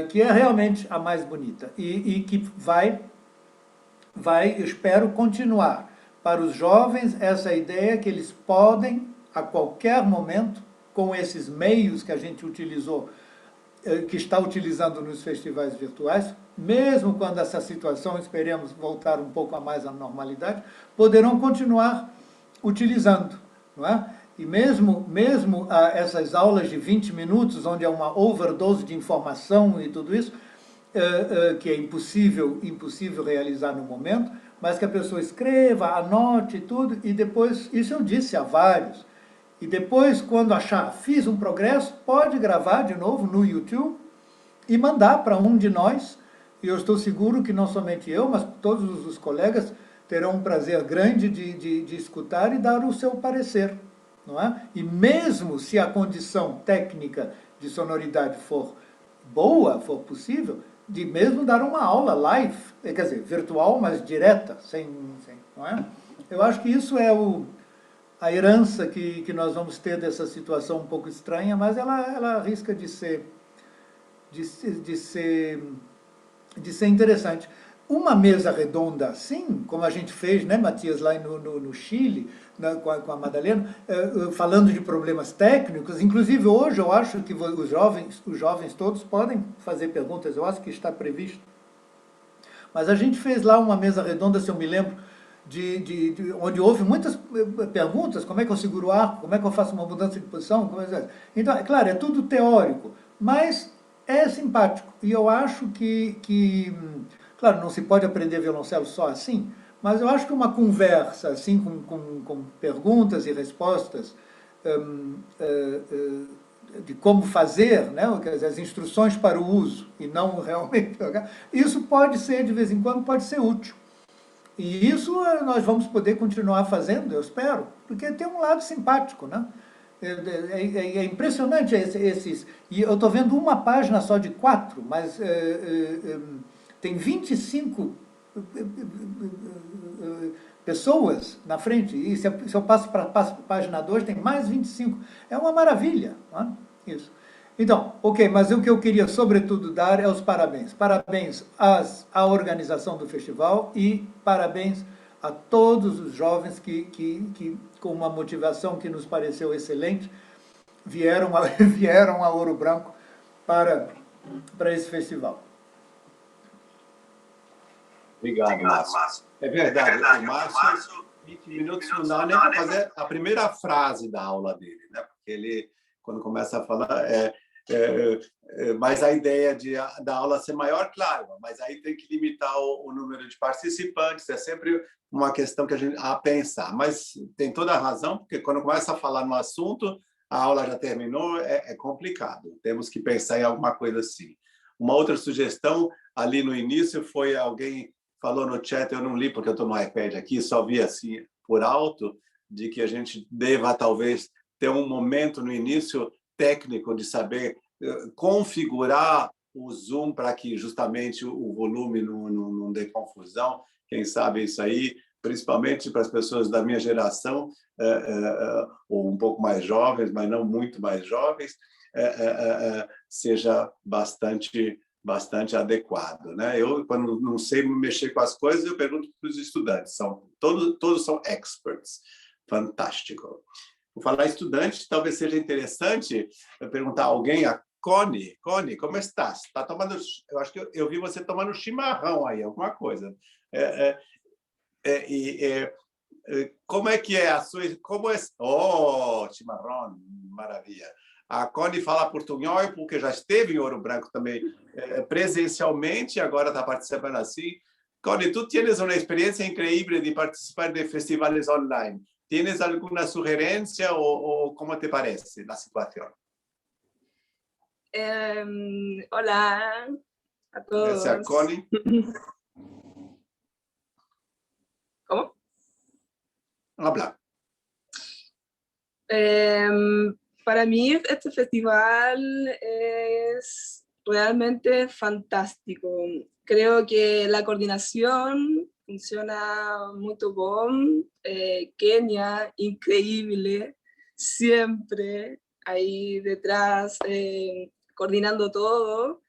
que é realmente a mais bonita e que vai, espero, continuar para os jovens essa ideia que eles podem, a qualquer momento, com esses meios que a gente utilizou, que está utilizando nos festivais virtuais, mesmo quando essa situação, esperemos, voltar um pouco a mais à normalidade, poderão continuar utilizando, não é? E mesmo essas aulas de 20 minutos, onde é uma overdose de informação e tudo isso, que é impossível realizar no momento, mas que a pessoa escreva, anote tudo, e depois, isso eu disse a vários, e depois, quando achar, fiz um progresso, pode gravar de novo no YouTube e mandar para um de nós, e eu estou seguro que não somente eu, mas todos os colegas terão um prazer grande de escutar e dar o seu parecer, não é? E mesmo se a condição técnica de sonoridade for boa, for possível, de mesmo dar uma aula live, quer dizer, virtual, mas direta, não é? Eu acho que isso é a herança que nós vamos ter dessa situação um pouco estranha, mas ela arrisca de ser interessante. Uma mesa redonda assim, como a gente fez, né, Matias, lá no Chile, com a Madalena, falando de problemas técnicos, inclusive hoje eu acho que os jovens todos podem fazer perguntas, eu acho que está previsto. Mas a gente fez lá uma mesa redonda, se eu me lembro, onde houve muitas perguntas, como é que eu seguro o arco, como é que eu faço uma mudança de posição, então, é claro, é tudo teórico, mas é simpático, e eu acho que claro, não se pode aprender violoncelo só assim, mas eu acho que uma conversa assim, com perguntas e respostas de como fazer, né, as instruções para o uso, e não realmente jogar, isso pode ser, de vez em quando, pode ser útil. E isso nós vamos poder continuar fazendo, eu espero, porque tem um lado simpático, né? É impressionante esses... E eu estou vendo uma página só de 4, mas tem 25 pessoas na frente, e se eu passo para a página 2, tem mais 25. É uma maravilha, não é? Isso. Então, ok, mas o que eu queria, sobretudo, dar é os parabéns. Parabéns à organização do festival e parabéns a todos os jovens que com uma motivação que nos pareceu excelente, vieram a Ouro Branco para esse festival. Obrigado, Márcio. É verdade, o Márcio, 20 minutos não dá nem para fazer a primeira frase da aula dele, né? Porque ele, quando começa a falar, mas a ideia da aula ser maior, claro, mas aí tem que limitar o número de participantes, é sempre uma questão que a pensar. Mas tem toda a razão, porque quando começa a falar no assunto, a aula já terminou, é complicado. Temos que pensar em alguma coisa assim. Uma outra sugestão, ali no início, foi alguém falou no chat, eu não li porque eu estou no iPad aqui, só vi assim por alto, de que a gente deva talvez ter um momento no início técnico de saber configurar o Zoom para que justamente o volume não dê confusão. Quem sabe isso aí, principalmente para as pessoas da minha geração, ou um pouco mais jovens, mas não muito mais jovens, seja bastante adequado, né? Eu, quando não sei mexer com as coisas, eu pergunto para os estudantes. Todos são experts. Fantástico. Vou falar estudante, talvez seja interessante eu perguntar a alguém, a Connie, como estás? Tá tomando? Eu acho que eu vi você tomando chimarrão aí, alguma coisa. Como é que é a sua? Como é? Oh, chimarrão, maravilha. A Connie fala portunhol porque já esteve em Ouro Branco também presencialmente, agora está participando assim. Connie, tu tienes uma experiência incrível de participar de festivais online. Tienes alguma sugerência ou como te parece a situação? Hola a todos. Essa é a Connie. ¿Cómo? Habla. Para mí este festival es realmente fantástico. Creo que la coordinación funciona muy bien. Kenia, increíble, siempre ahí detrás, coordinando todo.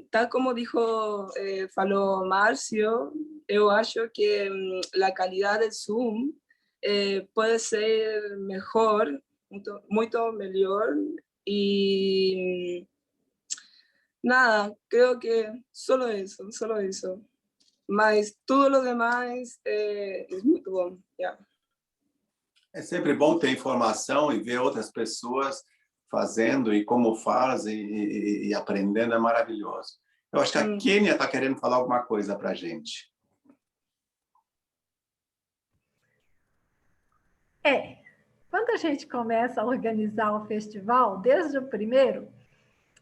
Tal como falou Márcio, eu acho que la calidad del Zoom puede ser mejor, mucho mejor, y nada, creo que solo eso. Mas tudo lo demás é muito bom. Yeah. É sempre bom ter informação e ver outras pessoas fazendo e como fazem e aprendendo, é maravilhoso. Eu acho que a Kênia está querendo falar alguma coisa para a gente. Quando a gente começa a organizar o festival, desde o primeiro,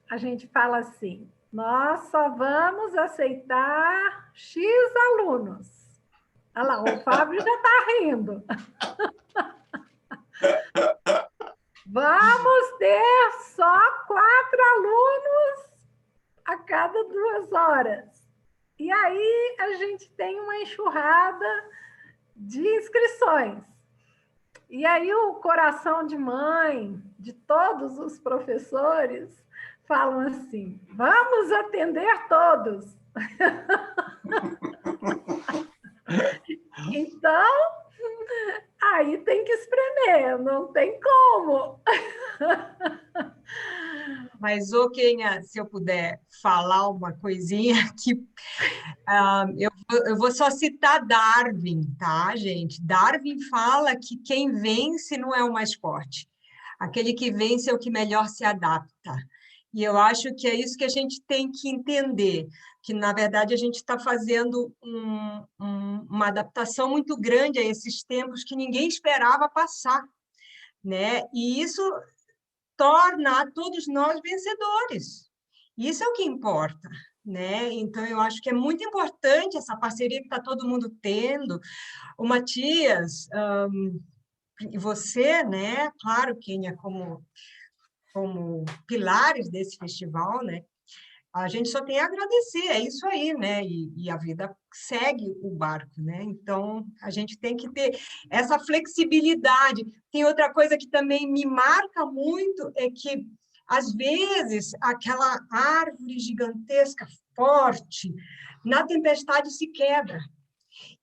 a gente fala assim, nós só vamos aceitar X alunos. Olha lá, o Fábio já está rindo. Vamos ter só 4 alunos a cada 2 horas. E aí a gente tem uma enxurrada de inscrições. E aí o coração de mãe de todos os professores falam assim, vamos atender todos. Então, aí tem que espremer, não tem como. Mas, Kênia, se eu puder falar uma coisinha aqui, eu vou só citar Darwin, tá, gente? Darwin fala que quem vence não é o mais forte. Aquele que vence é o que melhor se adapta. E eu acho que é isso que a gente tem que entender, que, na verdade, a gente está fazendo uma adaptação muito grande a esses tempos que ninguém esperava passar, né? E isso torna a todos nós vencedores. Isso é o que importa, né? Então, eu acho que é muito importante essa parceria que está todo mundo tendo. O Matias, e você, né? Claro, Kênia, como pilares desse festival, né? A gente só tem a agradecer, é isso aí, né? E a vida segue o barco, né? Então, a gente tem que ter essa flexibilidade. Tem outra coisa que também me marca muito, é que, às vezes, aquela árvore gigantesca, forte, na tempestade se quebra.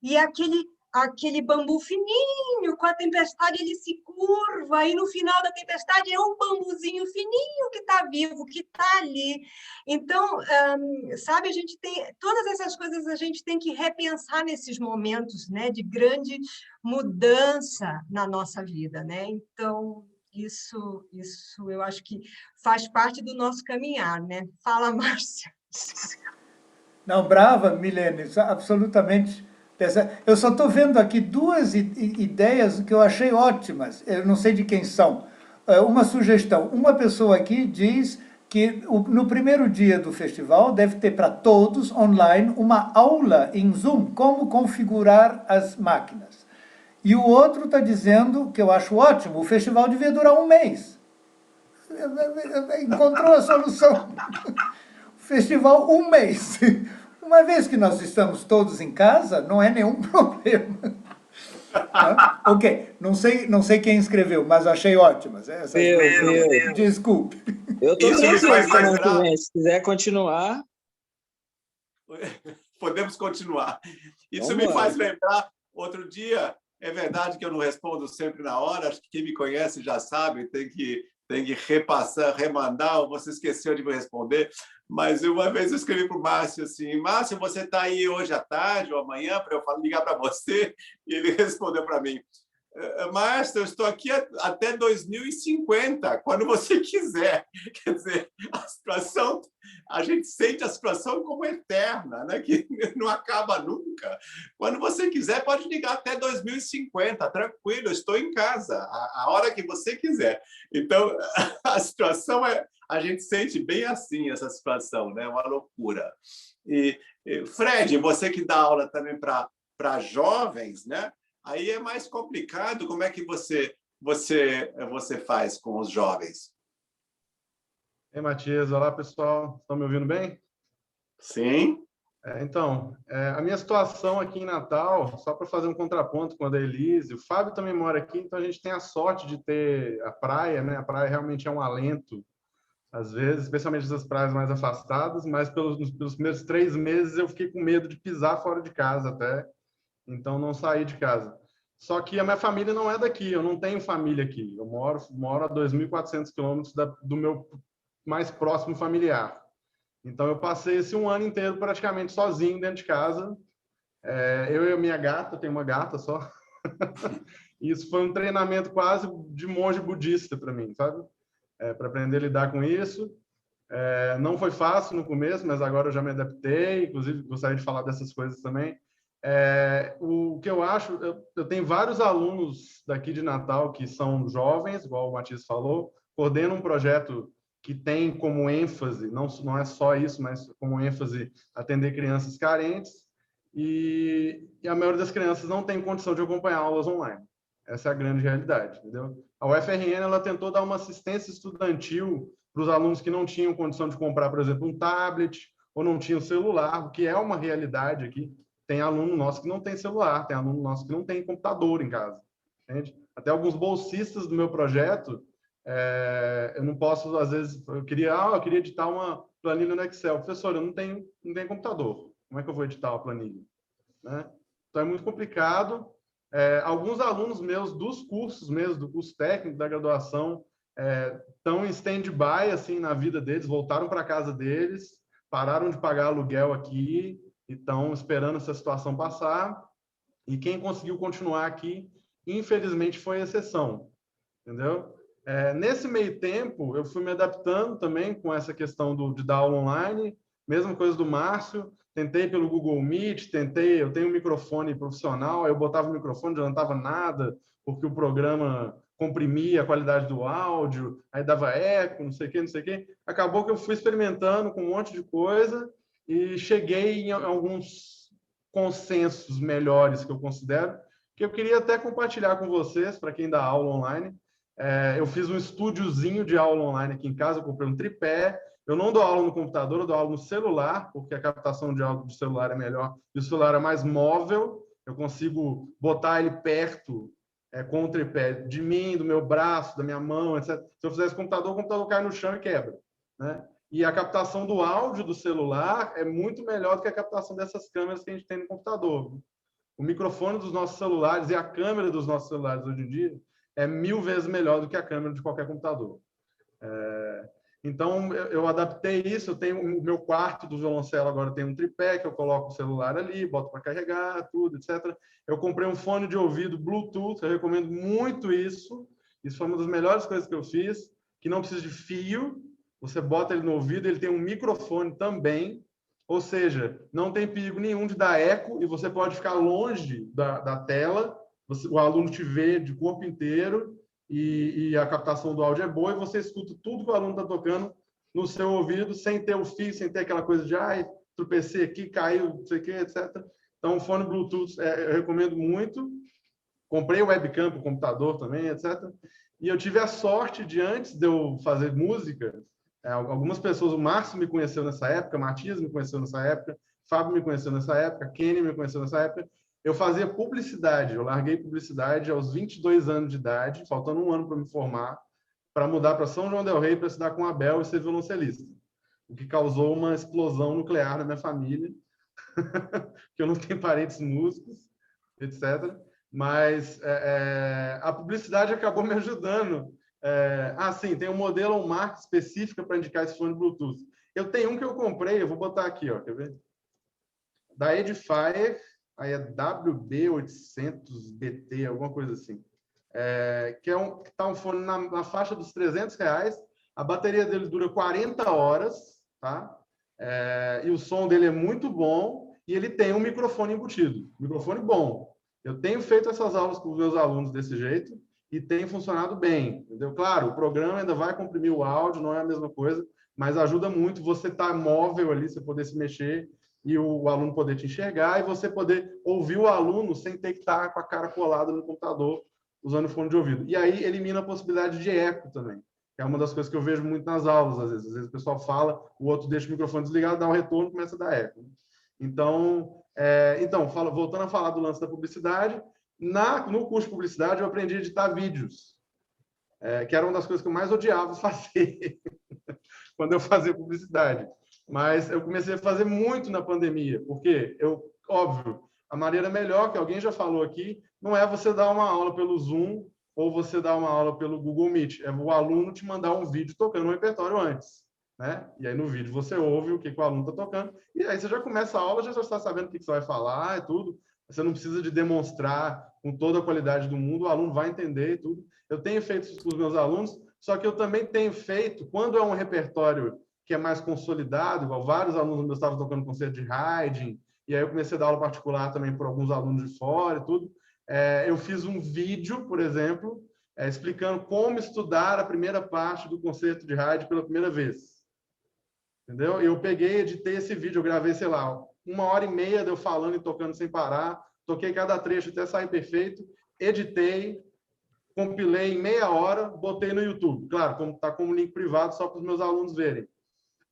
E aquele aquele bambu fininho, com a tempestade ele se curva, e no final da tempestade é um bambuzinho fininho que está vivo, que está ali. Então, sabe, a gente tem todas essas coisas, a gente tem que repensar nesses momentos, né, de grande mudança na nossa vida, né? Então, isso eu acho que faz parte do nosso caminhar, né? Fala, Márcia. Não, brava, Milene, absolutamente. Eu só estou vendo aqui duas ideias que eu achei ótimas. Eu não sei de quem são. Uma sugestão. Uma pessoa aqui diz que no primeiro dia do festival deve ter para todos online uma aula em Zoom, como configurar as máquinas. E o outro está dizendo, que eu acho ótimo, o festival devia durar um mês. Encontrou a solução. Festival um mês. Uma vez que nós estamos todos em casa, não é nenhum problema. Ok, não sei quem escreveu, mas achei ótimas. Desculpe. Eu estou semana que vem. Se quiser continuar... Podemos continuar. Isso me faz lembrar, outro dia, é verdade que eu não respondo sempre na hora, acho que quem me conhece já sabe, tem que repassar, remandar, ou você esqueceu de me responder. Mas uma vez eu escrevi para o Márcio assim, Márcio, você está aí hoje à tarde ou amanhã para eu ligar para você? E ele respondeu para mim, Márcio, eu estou aqui até 2050, quando você quiser. Quer dizer, a gente sente a situação como eterna, né? Que não acaba nunca. Quando você quiser, pode ligar até 2050, tranquilo, eu estou em casa, a hora que você quiser. Então, a situação a gente sente bem assim, essa situação, né? Uma loucura. E, Fred, você que dá aula também para jovens, né? Aí é mais complicado. Como é que você faz com os jovens? Ei, Matias. Olá, pessoal. Estão me ouvindo bem? Sim. Então, a minha situação aqui em Natal, só para fazer um contraponto com a da Elise, o Fábio também mora aqui, então a gente tem a sorte de ter a praia, né? A praia realmente é um alento, às vezes, especialmente essas praias mais afastadas, mas pelos primeiros 3 meses eu fiquei com medo de pisar fora de casa até. Então, não saí de casa. Só que a minha família não é daqui, eu não tenho família aqui. Eu moro a 2.400 quilômetros do meu mais próximo familiar. Então, eu passei esse 1 ano inteiro praticamente sozinho dentro de casa. Eu e a minha gata, eu tenho uma gata só. Isso foi um treinamento quase de monge budista para mim, sabe? Para aprender a lidar com isso. Não foi fácil no começo, mas agora eu já me adaptei. Inclusive, gostaria de falar dessas coisas também. O que eu acho, eu tenho vários alunos daqui de Natal que são jovens, igual o Matias falou, coordeno um projeto que tem como ênfase, não é só isso, mas como ênfase atender crianças carentes, e a maioria das crianças não tem condição de acompanhar aulas online. Essa é a grande realidade, entendeu? A UFRN ela tentou dar uma assistência estudantil para os alunos que não tinham condição de comprar, por exemplo, um tablet ou não tinham celular, o que é uma realidade aqui. Tem aluno nosso que não tem celular, tem aluno nosso que não tem computador em casa. Entende? Até alguns bolsistas do meu projeto, eu não posso, às vezes, eu queria editar uma planilha no Excel. Professor, eu não tenho computador. Como é que eu vou editar a planilha? Né? Então, é muito complicado. Alguns alunos meus dos cursos mesmo, do curso técnico, da graduação, estão em stand-by assim, na vida deles, voltaram para a casa deles, pararam de pagar aluguel aqui, estão esperando essa situação passar, e quem conseguiu continuar aqui, infelizmente, foi exceção, entendeu? Nesse meio tempo, eu fui me adaptando também com essa questão de dar aula online, mesma coisa do Márcio, tentei pelo Google Meet, eu tenho um microfone profissional, eu botava o microfone, não adiantava nada, porque o programa comprimia a qualidade do áudio, aí dava eco, não sei o quê. Acabou que eu fui experimentando com um monte de coisa, e cheguei em alguns consensos melhores que eu considero, que eu queria até compartilhar com vocês, para quem dá aula online. Eu fiz um estúdiozinho de aula online aqui em casa, eu comprei um tripé. Eu não dou aula no computador, eu dou aula no celular, porque a captação de áudio do celular é melhor, e o celular é mais móvel, eu consigo botar ele perto, com o tripé de mim, do meu braço, da minha mão, etc. Se eu fizer esse computador, o computador cai no chão e quebra, né? E a captação do áudio do celular é muito melhor do que a captação dessas câmeras que a gente tem no computador. O microfone dos nossos celulares e a câmera dos nossos celulares hoje em dia é 1000 vezes melhor do que a câmera de qualquer computador. Então, eu adaptei isso. Eu tenho o meu quarto do violoncelo, agora tem um tripé, que eu coloco o celular ali, boto para carregar, tudo, etc. Eu comprei um fone de ouvido Bluetooth, eu recomendo muito isso. Isso foi uma das melhores coisas que eu fiz, que não precisa de fio, você bota ele no ouvido, ele tem um microfone também, ou seja, não tem perigo nenhum de dar eco e você pode ficar longe da tela, o aluno te vê de corpo inteiro e a captação do áudio é boa e você escuta tudo que o aluno está tocando no seu ouvido, sem ter o fio, sem ter aquela coisa de ai, tropecei aqui, caiu, não sei o que, etc. Então, o fone Bluetooth eu recomendo muito. Comprei o webcam para o computador também, etc. E eu tive a sorte de, antes de eu fazer música, algumas pessoas, o Márcio me conheceu nessa época, Matias me conheceu nessa época, Fábio me conheceu nessa época, Kenny me conheceu nessa época. Eu fazia publicidade, eu larguei publicidade aos 22 anos de idade, faltando um ano para me formar, para mudar para São João del Rei para estudar com a Abel e ser violoncelista. O que causou uma explosão nuclear na minha família, que eu não tenho parentes músicos, etc. Mas a publicidade acabou me ajudando. Sim, tem um modelo, uma marca específica para indicar esse fone Bluetooth. Eu tenho um que eu comprei, eu vou botar aqui, ó, quer ver? Da Edifier, aí é WB800BT, alguma coisa assim. Que tá um fone na faixa dos R$300. A bateria dele dura 40 horas, tá? E o som dele é muito bom e ele tem um microfone embutido. Microfone bom. Eu tenho feito essas aulas com os meus alunos desse jeito e tem funcionado bem, entendeu? Claro, o programa ainda vai comprimir o áudio, não é a mesma coisa, mas ajuda muito você estar móvel ali, você poder se mexer e o aluno poder te enxergar e você poder ouvir o aluno sem ter que estar com a cara colada no computador usando fone de ouvido. E aí elimina a possibilidade de eco também, que é uma das coisas que eu vejo muito nas aulas, às vezes. Às vezes o pessoal fala, o outro deixa o microfone desligado, dá um retorno e começa a dar eco. Então, voltando a falar do lance da publicidade, no curso de publicidade eu aprendi a editar vídeos, que era uma das coisas que eu mais odiava fazer quando eu fazia publicidade. Mas eu comecei a fazer muito na pandemia, porque, óbvio, a maneira melhor, que alguém já falou aqui, não é você dar uma aula pelo Zoom ou você dar uma aula pelo Google Meet, é o aluno te mandar um vídeo tocando um repertório antes. Né? E aí no vídeo você ouve o que o aluno está tocando, e aí você já começa a aula, já está sabendo o que você vai falar e tudo. Você não precisa de demonstrar com toda a qualidade do mundo, o aluno vai entender e tudo. Eu tenho feito isso com os meus alunos, só que eu também tenho feito, quando é um repertório que é mais consolidado, igual vários alunos meus estavam tocando concerto de Haydn, e aí eu comecei a dar aula particular também para alguns alunos de fora e tudo. Eu fiz um vídeo, por exemplo, explicando como estudar a primeira parte do concerto de Haydn pela primeira vez. Entendeu? Eu peguei, editei esse vídeo, eu gravei, sei lá, 1h30 de eu falando e tocando sem parar, toquei cada trecho até sair perfeito, editei, compilei em meia hora, botei no YouTube. Claro, como está como link privado, só para os meus alunos verem.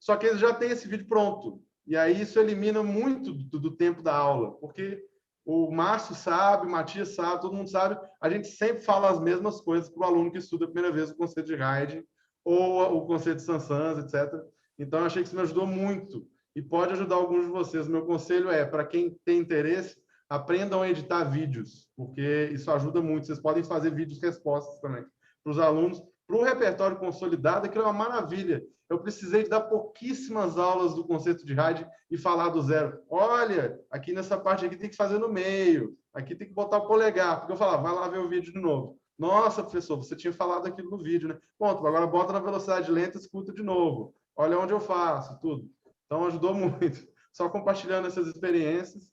Só que eles já têm esse vídeo pronto. E aí isso elimina muito do tempo da aula, porque o Márcio sabe, o Matias sabe, todo mundo sabe, a gente sempre fala as mesmas coisas para o aluno que estuda a primeira vez o concerto de Haydn ou o concerto de Saint-Saëns, etc. Então, eu achei que isso me ajudou muito e pode ajudar alguns de vocês. Meu conselho é, para quem tem interesse, aprendam a editar vídeos, porque isso ajuda muito. Vocês podem fazer vídeos respostas também para os alunos. Para o repertório consolidado, aquilo é uma maravilha. Eu precisei dar pouquíssimas aulas do concerto de Haydn e falar do zero. Olha, aqui nessa parte aqui tem que fazer no meio, aqui tem que botar o polegar, porque eu falava, vai lá ver o vídeo de novo. Nossa, professor, você tinha falado aquilo no vídeo, né? Ponto, agora bota na velocidade lenta e escuta de novo. Olha onde eu faço, tudo. Então, ajudou muito. Só compartilhando essas experiências.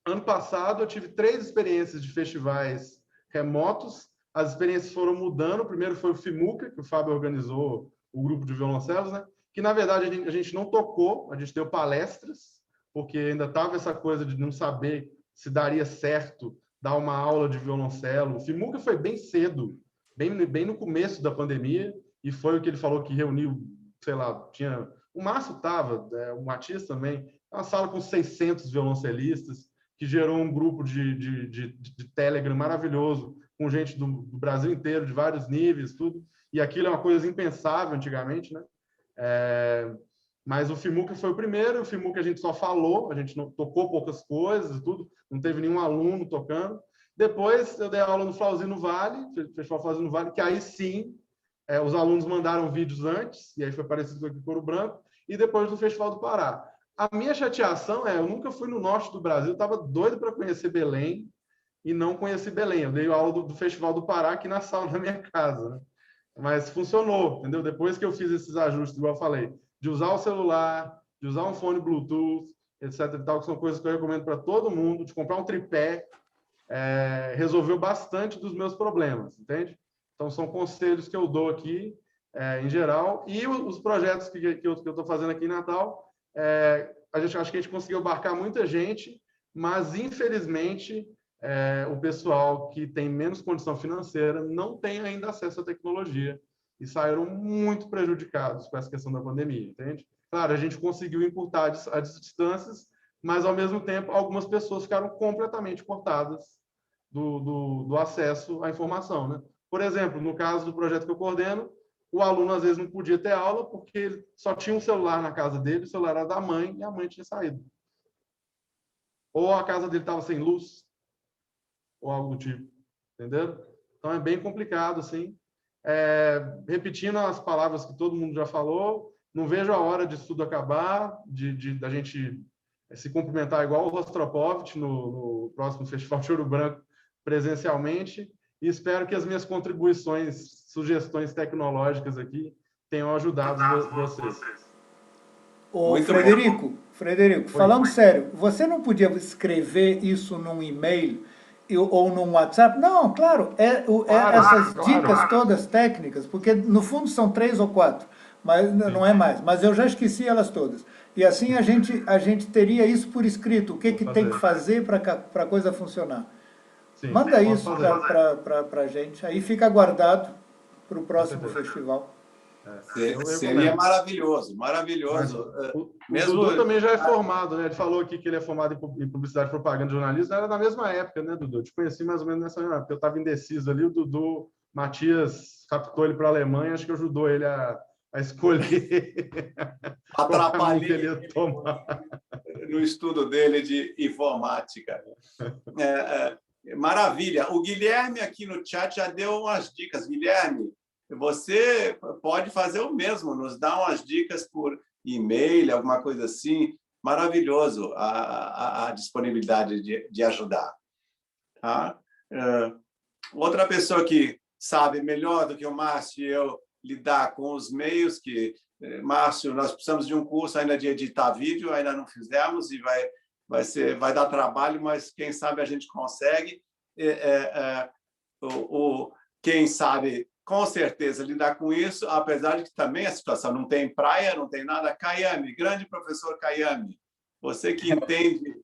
Ano passado, eu tive 3 experiências de festivais remotos. As experiências foram mudando. O primeiro foi o FIMUCA, que o Fábio organizou, o grupo de violoncelos, né? Que, na verdade, a gente não tocou, a gente deu palestras, porque ainda estava essa coisa de não saber se daria certo dar uma aula de violoncelo. O FIMUCA foi bem cedo, bem no começo da pandemia, e foi o que ele falou que reuniu, sei lá, tinha... O Márcio estava, o Matias também, uma sala com 600 violoncelistas, que gerou um grupo de Telegram maravilhoso, com gente do Brasil inteiro, de vários níveis, tudo. E aquilo é uma coisa impensável antigamente, né? Mas o FIMUC foi o primeiro, o FIMUC a gente só falou, a gente não tocou poucas coisas e tudo, não teve nenhum aluno tocando. Depois eu dei aula no Flauzinho no Vale, Festival Flauzinho no Vale, que aí sim, os alunos mandaram vídeos antes, e aí foi parecido com aqui Couro Branco, e depois do Festival do Pará. A minha chateação eu nunca fui no norte do Brasil, estava doido para conhecer Belém, e não conheci Belém. Eu dei aula do Festival do Pará aqui na sala da minha casa, né? Mas funcionou, entendeu? Depois que eu fiz esses ajustes, igual eu falei, de usar o celular, de usar um fone Bluetooth, etc. e tal, que são coisas que eu recomendo para todo mundo, de comprar um tripé, resolveu bastante dos meus problemas, entende? Então, são conselhos que eu dou aqui, em geral, e os projetos que eu estou fazendo aqui em Natal, acho que a gente conseguiu abarcar muita gente, mas, infelizmente, o pessoal que tem menos condição financeira não tem ainda acesso à tecnologia e saíram muito prejudicados com essa questão da pandemia, entende? Claro, a gente conseguiu encurtar as distâncias, mas, ao mesmo tempo, algumas pessoas ficaram completamente cortadas do acesso à informação, né? Por exemplo, no caso do projeto que eu coordeno, o aluno, às vezes, não podia ter aula porque ele só tinha um celular na casa dele, o celular era da mãe e a mãe tinha saído. Ou a casa dele estava sem luz, ou algo do tipo, entendeu? Então, é bem complicado, assim. Repetindo as palavras que todo mundo já falou, não vejo a hora disso tudo acabar, da gente se cumprimentar igual o Rostropovich no próximo Festival de Ouro Branco presencialmente, e espero que as minhas contribuições, sugestões tecnológicas aqui tenham ajudado vocês. Ô, Frederico, falando sério, você não podia escrever isso num e-mail ou num WhatsApp? Não, claro, essas dicas todas técnicas, porque no fundo são 3 ou 4, mas não é mais, mas eu já esqueci elas todas. E assim a gente teria isso por escrito, o que tem que fazer para a coisa funcionar. Sim, manda isso para a gente, aí fica guardado para o próximo festival. Seria maravilhoso, maravilhoso. O Dudu também já é formado, né? Ele falou aqui que ele é formado em publicidade, propaganda e jornalismo. Era da mesma época, né, Dudu? Eu te conheci mais ou menos nessa época, porque eu estava indeciso ali. O Dudu, Matias, captou ele para a Alemanha, acho que ajudou ele a escolher atrapalhei que ele ia tomar no estudo dele de informática. Maravilha. O Guilherme aqui no chat já deu umas dicas. Guilherme, você pode fazer o mesmo, nos dar umas dicas por e-mail, alguma coisa assim. Maravilhoso a disponibilidade de ajudar. Tá? Outra pessoa que sabe melhor do que o Márcio e eu lidar com os meios, Márcio, nós precisamos de um curso ainda de editar vídeo, ainda não fizemos e vai dar trabalho, mas quem sabe a gente consegue. Quem sabe, com certeza, lidar com isso, apesar de que também a situação não tem praia, não tem nada. Kayami, grande professor Kayami, você que entende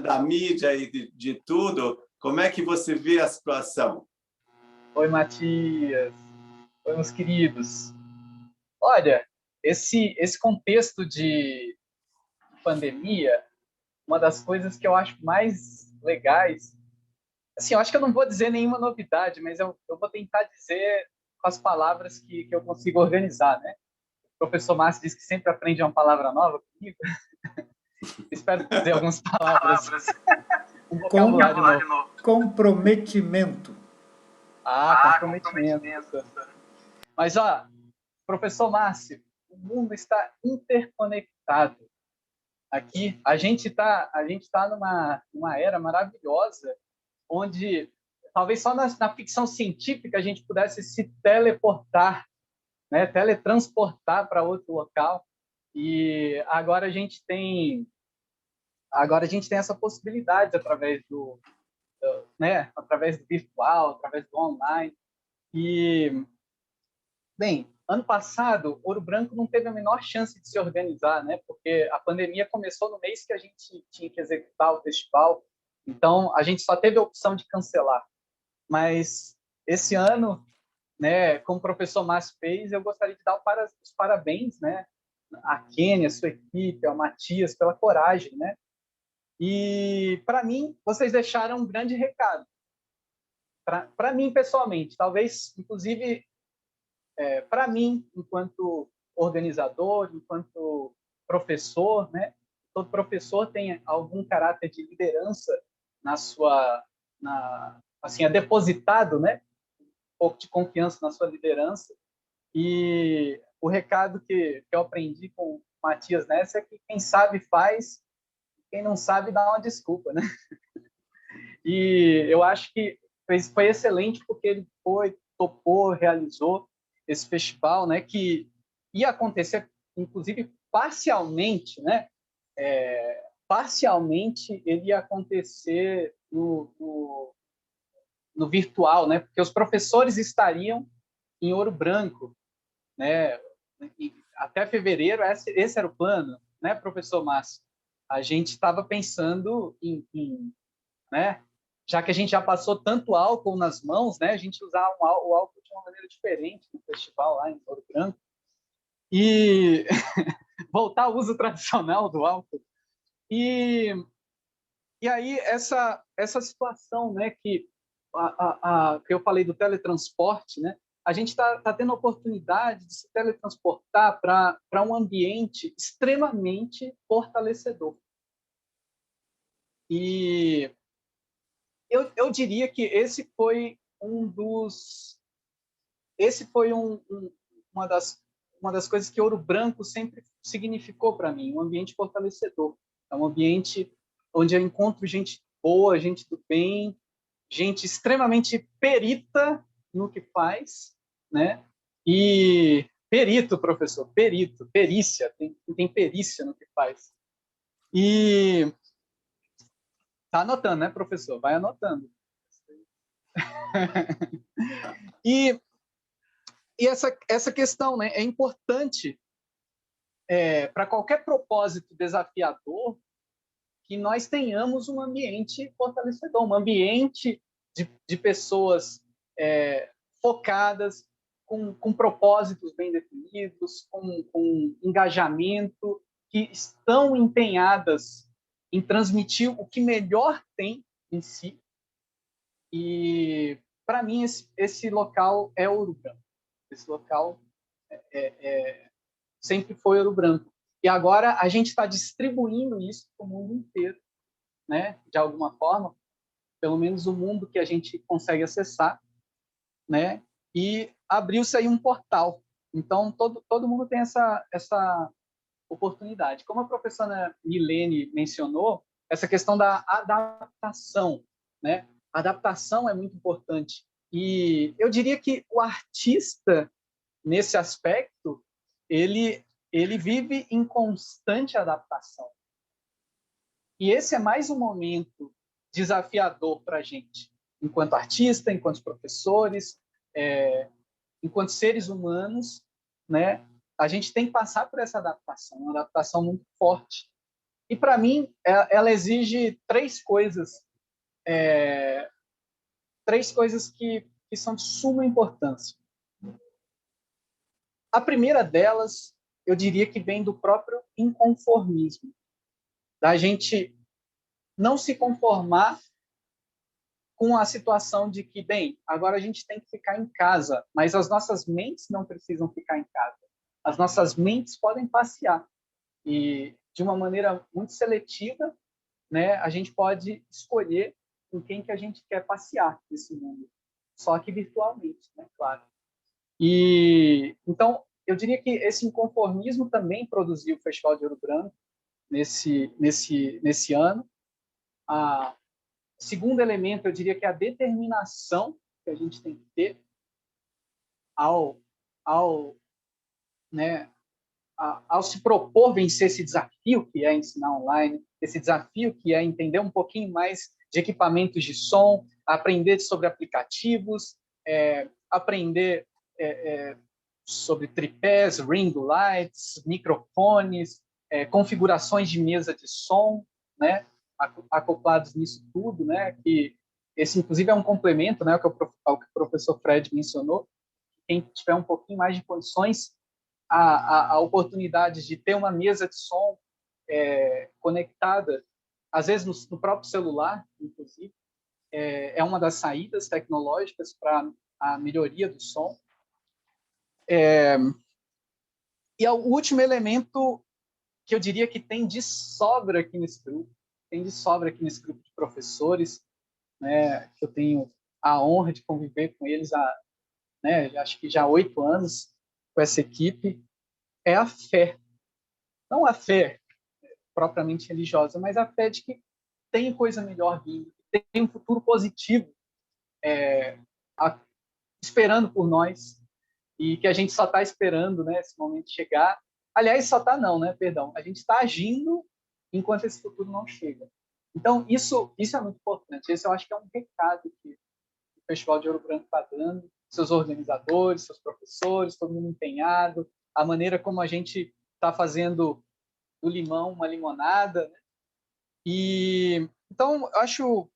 da mídia e de tudo, como é que você vê a situação? Oi, Matias. Oi, meus queridos. Olha, esse contexto de pandemia, uma das coisas que eu acho mais legais, assim, eu acho que eu não vou dizer nenhuma novidade, mas eu vou tentar dizer com as palavras que eu consigo organizar, né? O professor Márcio diz que sempre aprende uma palavra nova comigo. Espero dizer algumas palavras. Um vocabulário novo. Comprometimento. Comprometimento. Mas, professor Márcio, o mundo está interconectado. Aqui, a gente tá numa era maravilhosa, onde talvez só na ficção científica a gente pudesse se teleportar, né, teletransportar para outro local. E agora a gente tem essa possibilidade através do virtual, através do online. E, bem, ano passado, Ouro Branco não teve a menor chance de se organizar, né? Porque a pandemia começou no mês que a gente tinha que executar o festival, então a gente só teve a opção de cancelar. Mas esse ano, né, como o professor Márcio fez, eu gostaria de dar os parabéns, né, a Kênia, a sua equipe, ao Matias, pela coragem, né? E, para mim, vocês deixaram um grande recado. Para mim, pessoalmente, talvez, inclusive, para mim, enquanto organizador, enquanto professor, né? Todo professor tem algum caráter de liderança na sua, assim, é depositado, né? Um pouco de confiança na sua liderança. E o recado que eu aprendi com o Matias Nessa é que quem sabe faz, quem não sabe dá uma desculpa, né? E eu acho que foi excelente porque ele topou, realizou esse festival, né? Que ia acontecer, inclusive, parcialmente, né? Parcialmente ele ia acontecer no virtual, né? Porque os professores estariam em Ouro Branco, né? E até fevereiro esse era o plano, né, professor Márcio? A gente estava pensando né? Já que a gente já passou tanto álcool nas mãos, né? A gente usar o álcool de uma maneira diferente no festival lá em Ouro Branco e voltar ao uso tradicional do álcool. E aí essa situação, né, que eu falei do teletransporte, né? A gente está tendo a oportunidade de se teletransportar para um ambiente extremamente fortalecedor. E eu diria que esse foi uma das coisas que Ouro Branco sempre significou para mim, um ambiente fortalecedor. É um ambiente onde eu encontro gente boa, gente do bem, gente extremamente perita no que faz, né? E perito, professor, perito, perícia, tem perícia no que faz. E tá anotando, né, professor? Vai anotando. E essa questão, né, é importante para qualquer propósito desafiador que nós tenhamos um ambiente fortalecedor, um ambiente de pessoas focadas, com propósitos bem definidos, com engajamento, que estão empenhadas em transmitir o que melhor tem em si. E, para mim, esse local é Ouro Branco. Esse local sempre foi Ouro Branco. E agora a gente está distribuindo isso para o mundo inteiro, né? De alguma forma, pelo menos o mundo que a gente consegue acessar, né? E abriu-se aí um portal. Então, todo mundo tem essa oportunidade. Como a professora Milene mencionou, essa questão da adaptação, né? A adaptação é muito importante. E eu diria que o artista, nesse aspecto, ele vive em constante adaptação. E esse é mais um momento desafiador para a gente, enquanto artista, enquanto professores, enquanto seres humanos, né? A gente tem que passar por essa adaptação, uma adaptação muito forte. E, para mim, ela exige três coisas que são de suma importância. A primeira delas, eu diria que vem do próprio inconformismo, da gente não se conformar com a situação de que, bem, agora a gente tem que ficar em casa, mas as nossas mentes não precisam ficar em casa. As nossas mentes podem passear. E, de uma maneira muito seletiva, né, a gente pode escolher com quem que a gente quer passear nesse mundo. Só que virtualmente, né, claro. E, então, eu diria que esse inconformismo também produziu o Festival de Ouro Branco nesse ano. Segundo elemento, eu diria que é a determinação que a gente tem que ter ao se propor vencer esse desafio que é ensinar online, esse desafio que é entender um pouquinho mais de equipamentos de som, aprender sobre aplicativos, aprender sobre tripés, ring lights, microfones, configurações de mesa de som, né, acoplados nisso tudo, né, que esse, inclusive, é um complemento, né, ao que o professor Fred mencionou. Quem tiver um pouquinho mais de condições, a oportunidade de ter uma mesa de som conectada, às vezes no próprio celular, inclusive, é uma das saídas tecnológicas para a melhoria do som. E o último elemento que eu diria que tem de sobra aqui nesse grupo, de professores, né, que eu tenho a honra de conviver com eles há, né, acho que já há 8 anos com essa equipe, é a fé. Não a fé propriamente religiosa, mas a fé de que tem coisa melhor vindo, tem um futuro positivo esperando por nós, e que a gente só está esperando, né, esse momento chegar. Aliás, só está não, né? Perdão. A gente está agindo enquanto esse futuro não chega. Então, isso é muito importante. Esse eu acho que é um recado que o Festival de Ouro Branco está dando, seus organizadores, seus professores, todo mundo empenhado, a maneira como a gente está fazendo do limão uma limonada, né? E então acho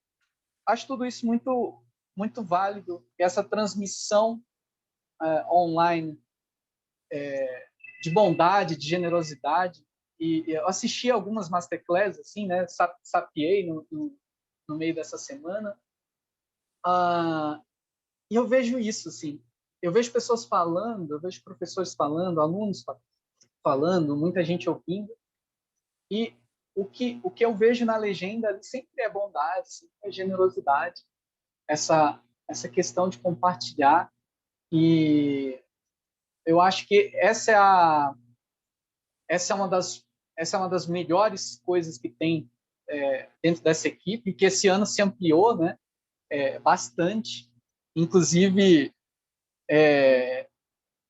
tudo isso muito muito válido. Essa transmissão online de bondade, de generosidade. E eu assisti algumas masterclasses, assim, né? Sapiei no meio dessa semana. E eu vejo isso, assim. Eu vejo pessoas falando, eu vejo professores falando, alunos falando, muita gente ouvindo. E o que eu vejo na legenda sempre é bondade, sempre é generosidade. Essa questão de compartilhar. E eu acho que essa é uma das melhores coisas que tem dentro dessa equipe, que esse ano se ampliou, né, bastante. Inclusive,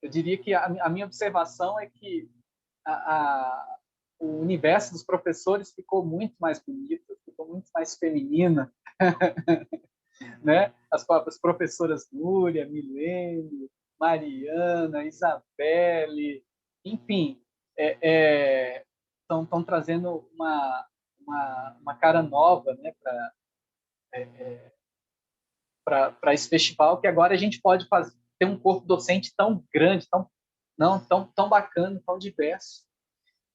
eu diria que a minha observação é que o universo dos professores ficou muito mais bonito, ficou muito mais feminino. Né? As próprias professoras Núria, Milene, Mariana, Isabelle, enfim, estão trazendo uma cara nova, né, para esse festival, que agora a gente pode ter um corpo docente tão grande, tão bacana, tão diverso.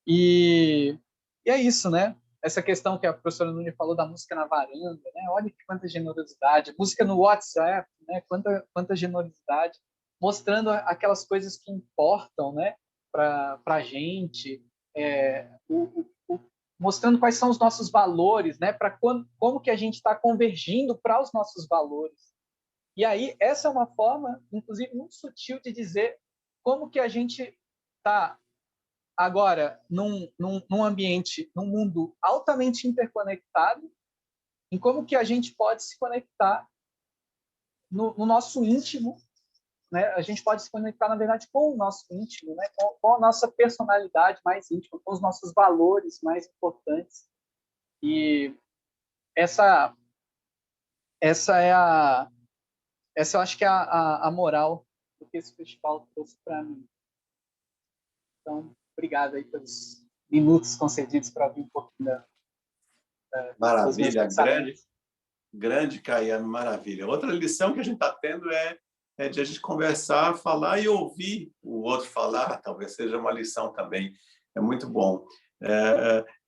E é isso, né? Essa questão que a professora Núria falou da música na varanda, né? Olha que quanta generosidade. Música no WhatsApp, né? Quanta generosidade. Mostrando aquelas coisas que importam, né? Para a gente. Mostrando quais são os nossos valores, né? Como que a gente está convergindo para os nossos valores. E aí, essa é uma forma, inclusive, muito sutil de dizer como que a gente está agora num ambiente, num mundo altamente interconectado, em como que a gente pode se conectar no nosso íntimo, né? A gente pode se conectar, na verdade, com o nosso íntimo, né? Com a nossa personalidade mais íntima, com os nossos valores mais importantes. E essa eu acho que é a moral do que esse festival trouxe para mim. Então, obrigado aí pelos minutos concedidos para ouvir um pouquinho Maravilha, grande, Caiano, maravilha. Outra lição que a gente está tendo é de a gente conversar, falar e ouvir o outro falar, talvez seja uma lição também. É muito bom.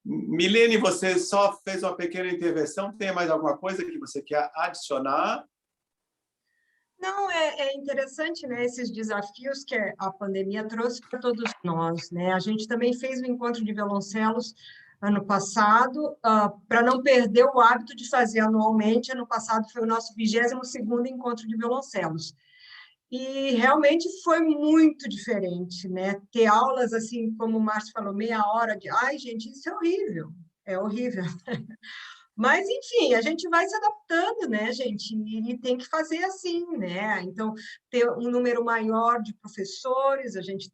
Milene, você só fez uma pequena intervenção, tem mais alguma coisa que você quer adicionar? Não, é interessante, né, esses desafios que a pandemia trouxe para todos nós, né? A gente também fez o encontro de violoncelos ano passado, para não perder o hábito de fazer anualmente. Ano passado foi o nosso 22º encontro de violoncelos. E realmente foi muito diferente, né? Ter aulas, assim, como o Márcio falou, meia hora de... Ai, gente, isso é horrível. Mas, enfim, a gente vai se adaptando, né, gente? E tem que fazer assim, né? Então, ter um número maior de professores, a gente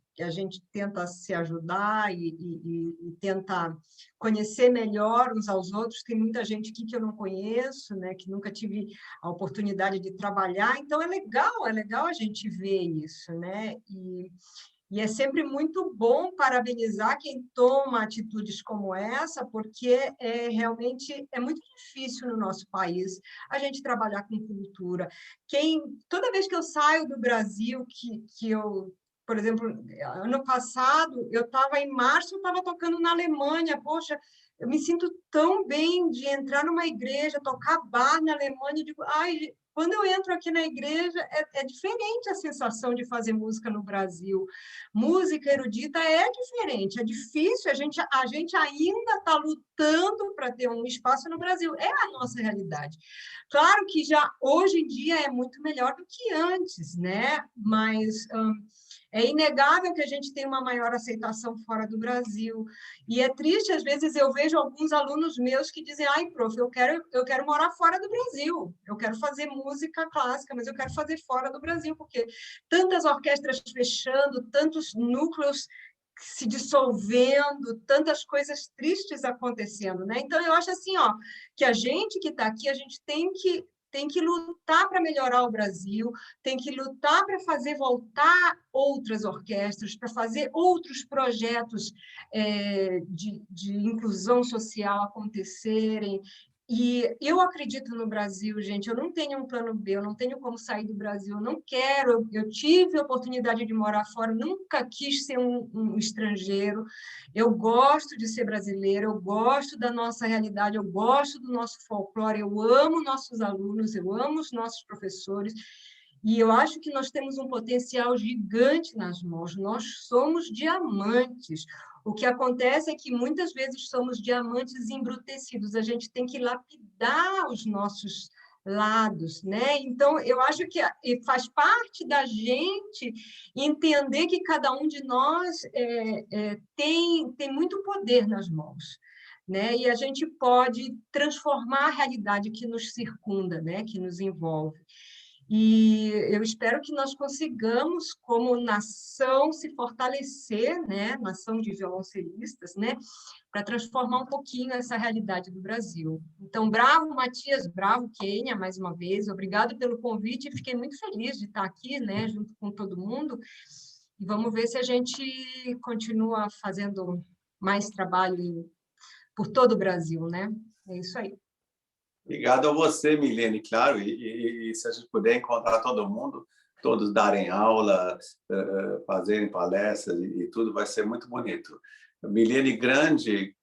tenta se ajudar e tenta conhecer melhor uns aos outros. Tem muita gente aqui que eu não conheço, né? Que nunca tive a oportunidade de trabalhar. Então, é legal a gente ver isso, né? E é sempre muito bom parabenizar quem toma atitudes como essa, porque realmente é muito difícil no nosso país a gente trabalhar com cultura. Toda vez que eu saio do Brasil, que eu, por exemplo, ano passado, eu estava em março, eu estava tocando na Alemanha. Poxa, eu me sinto tão bem de entrar numa igreja, tocar bar na Alemanha, e digo, ai, Quando eu entro aqui na igreja, é diferente a sensação de fazer música no Brasil. Música erudita é diferente, é difícil, a gente ainda está lutando para ter um espaço no Brasil, é a nossa realidade. Claro que já hoje em dia é muito melhor do que antes, né? Mas é inegável que a gente tem uma maior aceitação fora do Brasil. E é triste, às vezes, eu vejo alguns alunos meus que dizem, ai, prof, eu quero morar fora do Brasil, eu quero fazer música clássica, mas eu quero fazer fora do Brasil, porque tantas orquestras fechando, tantos núcleos se dissolvendo, tantas coisas tristes acontecendo, né? Então, eu acho assim, ó, que a gente que está aqui, a gente tem que lutar para melhorar o Brasil, tem que lutar para fazer voltar outras orquestras, para fazer outros projetos de inclusão social acontecerem. E eu acredito no Brasil, gente, eu não tenho um plano B, eu não tenho como sair do Brasil, eu não quero, eu tive a oportunidade de morar fora, nunca quis ser um estrangeiro, eu gosto de ser brasileira, eu gosto da nossa realidade, eu gosto do nosso folclore, eu amo nossos alunos, eu amo os nossos professores, e eu acho que nós temos um potencial gigante nas mãos, nós somos diamantes. O que acontece é que muitas vezes somos diamantes embrutecidos, a gente tem que lapidar os nossos lados, né? Então, eu acho que faz parte da gente entender que cada um de nós tem muito poder nas mãos, né? E a gente pode transformar a realidade que nos circunda, né? Que nos envolve. E eu espero que nós consigamos, como nação, se fortalecer, né? Nação de violoncelistas, né? Para transformar um pouquinho essa realidade do Brasil. Então, bravo, Matias, bravo, Kênia, mais uma vez. Obrigado pelo convite. Fiquei muito feliz de estar aqui, né? Junto com todo mundo. E vamos ver se a gente continua fazendo mais trabalho por todo o Brasil, né? É isso aí. Obrigado a você, Milene, claro, e se a gente puder encontrar todo mundo, todos darem aula, fazerem palestras e tudo, vai ser muito bonito. Milene, grande,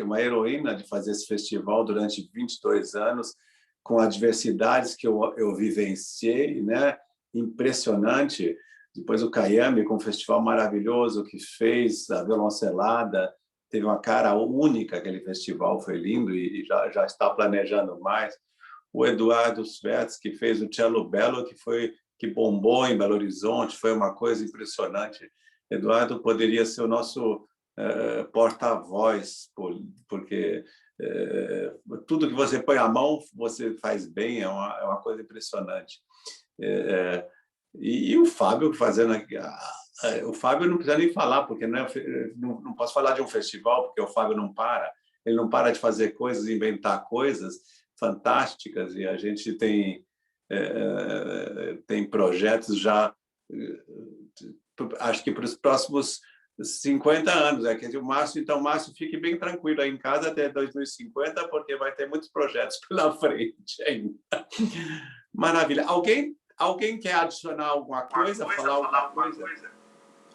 uma heroína de fazer esse festival durante 22 anos, com as diversidades que eu vivenciei, né? Impressionante. Depois o Caiame, com um festival maravilhoso que fez, a violoncelada, teve uma cara única, aquele festival foi lindo e já está planejando mais. O Eduardo Sverts, que fez o Cello Bello, que bombou em Belo Horizonte, foi uma coisa impressionante. Eduardo poderia ser o nosso porta-voz, porque tudo que você põe a mão, você faz bem, é uma coisa impressionante. E o Fábio fazendo aqui... O Fábio não precisa nem falar, porque não posso falar de um festival, porque o Fábio não para. Ele não para de fazer coisas, inventar coisas fantásticas, e a gente tem projetos já, acho que para os próximos 50 anos. O Márcio, então, Márcio, fique bem tranquilo aí em casa até 2050, porque vai ter muitos projetos pela frente ainda. Maravilha. Alguém quer adicionar alguma coisa, falar alguma coisa?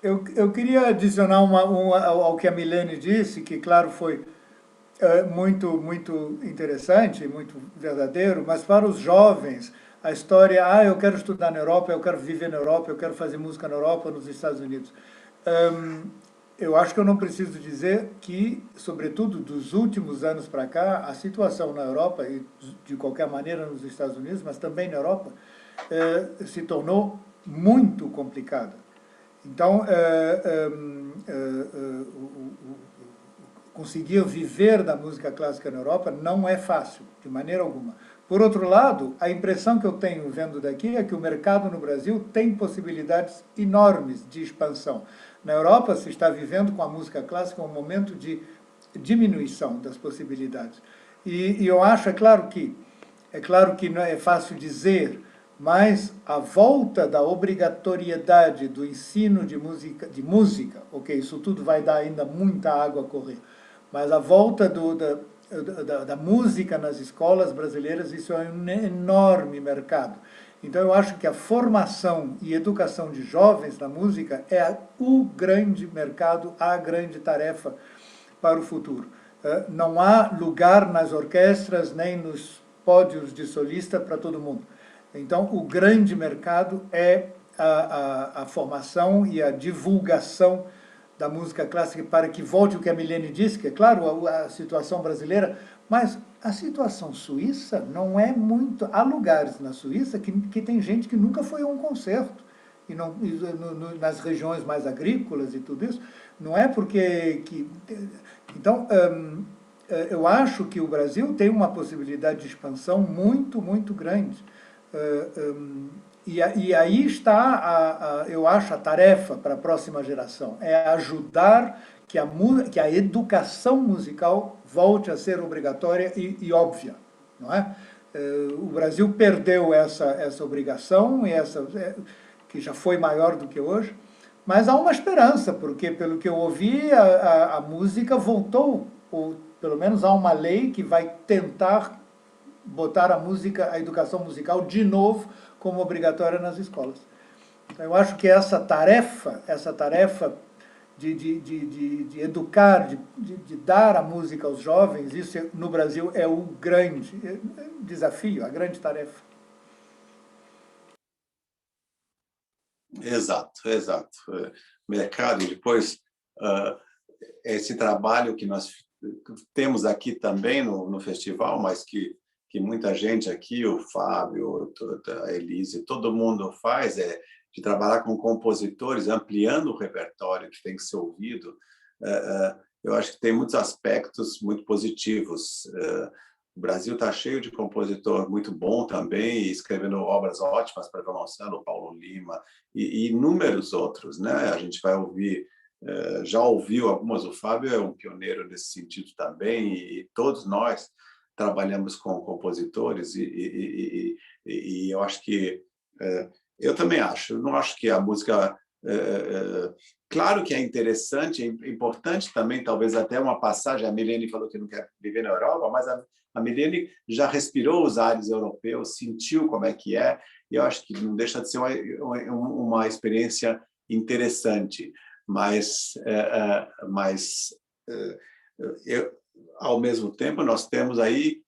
Eu queria adicionar ao que a Milene disse, que, claro, foi muito, muito interessante, muito verdadeiro, mas para os jovens, a história, eu quero estudar na Europa, eu quero viver na Europa, eu quero fazer música na Europa, nos Estados Unidos. Eu acho que eu não preciso dizer que, sobretudo dos últimos anos para cá, a situação na Europa, e de qualquer maneira nos Estados Unidos, mas também na Europa, se tornou muito complicada. Então, conseguir viver da música clássica na Europa não é fácil, de maneira alguma. Por outro lado, a impressão que eu tenho vendo daqui é que o mercado no Brasil tem possibilidades enormes de expansão. Na Europa, se está vivendo com a música clássica um momento de diminuição das possibilidades. E eu acho, é claro que não é fácil dizer, mas a volta da obrigatoriedade do ensino de música, ok, isso tudo vai dar ainda muita água a correr, mas a volta da música nas escolas brasileiras, isso é um enorme mercado. Então eu acho que a formação e educação de jovens na música é o grande mercado, a grande tarefa para o futuro. Não há lugar nas orquestras nem nos pódios de solista para todo mundo. Então, o grande mercado é a formação e a divulgação da música clássica para que volte o que a Milene disse, que é claro, a situação brasileira, mas a situação suíça não é muito... Há lugares na Suíça que tem gente que nunca foi a um concerto, e não, nas regiões mais agrícolas e tudo isso, não é porque... Então, eu acho que o Brasil tem uma possibilidade de expansão muito, muito grande. E aí está, eu acho, a tarefa para a próxima geração, é ajudar que a educação musical volte a ser obrigatória e óbvia, não é? O Brasil perdeu essa obrigação, que já foi maior do que hoje, mas há uma esperança, porque, pelo que eu ouvi, a música voltou, ou pelo menos há uma lei que vai tentar botar a educação musical de novo como obrigatória nas escolas. Eu acho que essa tarefa de educar, de dar a música aos jovens, isso no Brasil é o grande desafio, a grande tarefa. Exato. Mercado, e depois esse trabalho que nós temos aqui também no festival, mas que muita gente aqui, o Fábio, a Elise, todo mundo faz, é de trabalhar com compositores, ampliando o repertório que tem que ser ouvido. Eu acho que tem muitos aspectos muito positivos. O Brasil está cheio de compositor muito bom também, escrevendo obras ótimas para violoncelo, Paulo Lima e inúmeros outros, né? A gente vai ouvir, já ouviu algumas, o Fábio é um pioneiro nesse sentido também, e todos nós trabalhamos com compositores, e eu acho que... eu também acho, eu não acho que a música... claro que é interessante, é importante também, talvez até uma passagem, a Milene falou que não quer viver na Europa, mas a Milene já respirou os ares europeus, sentiu como é que é, e eu acho que não deixa de ser uma experiência interessante, mas ao mesmo tempo nós temos aí,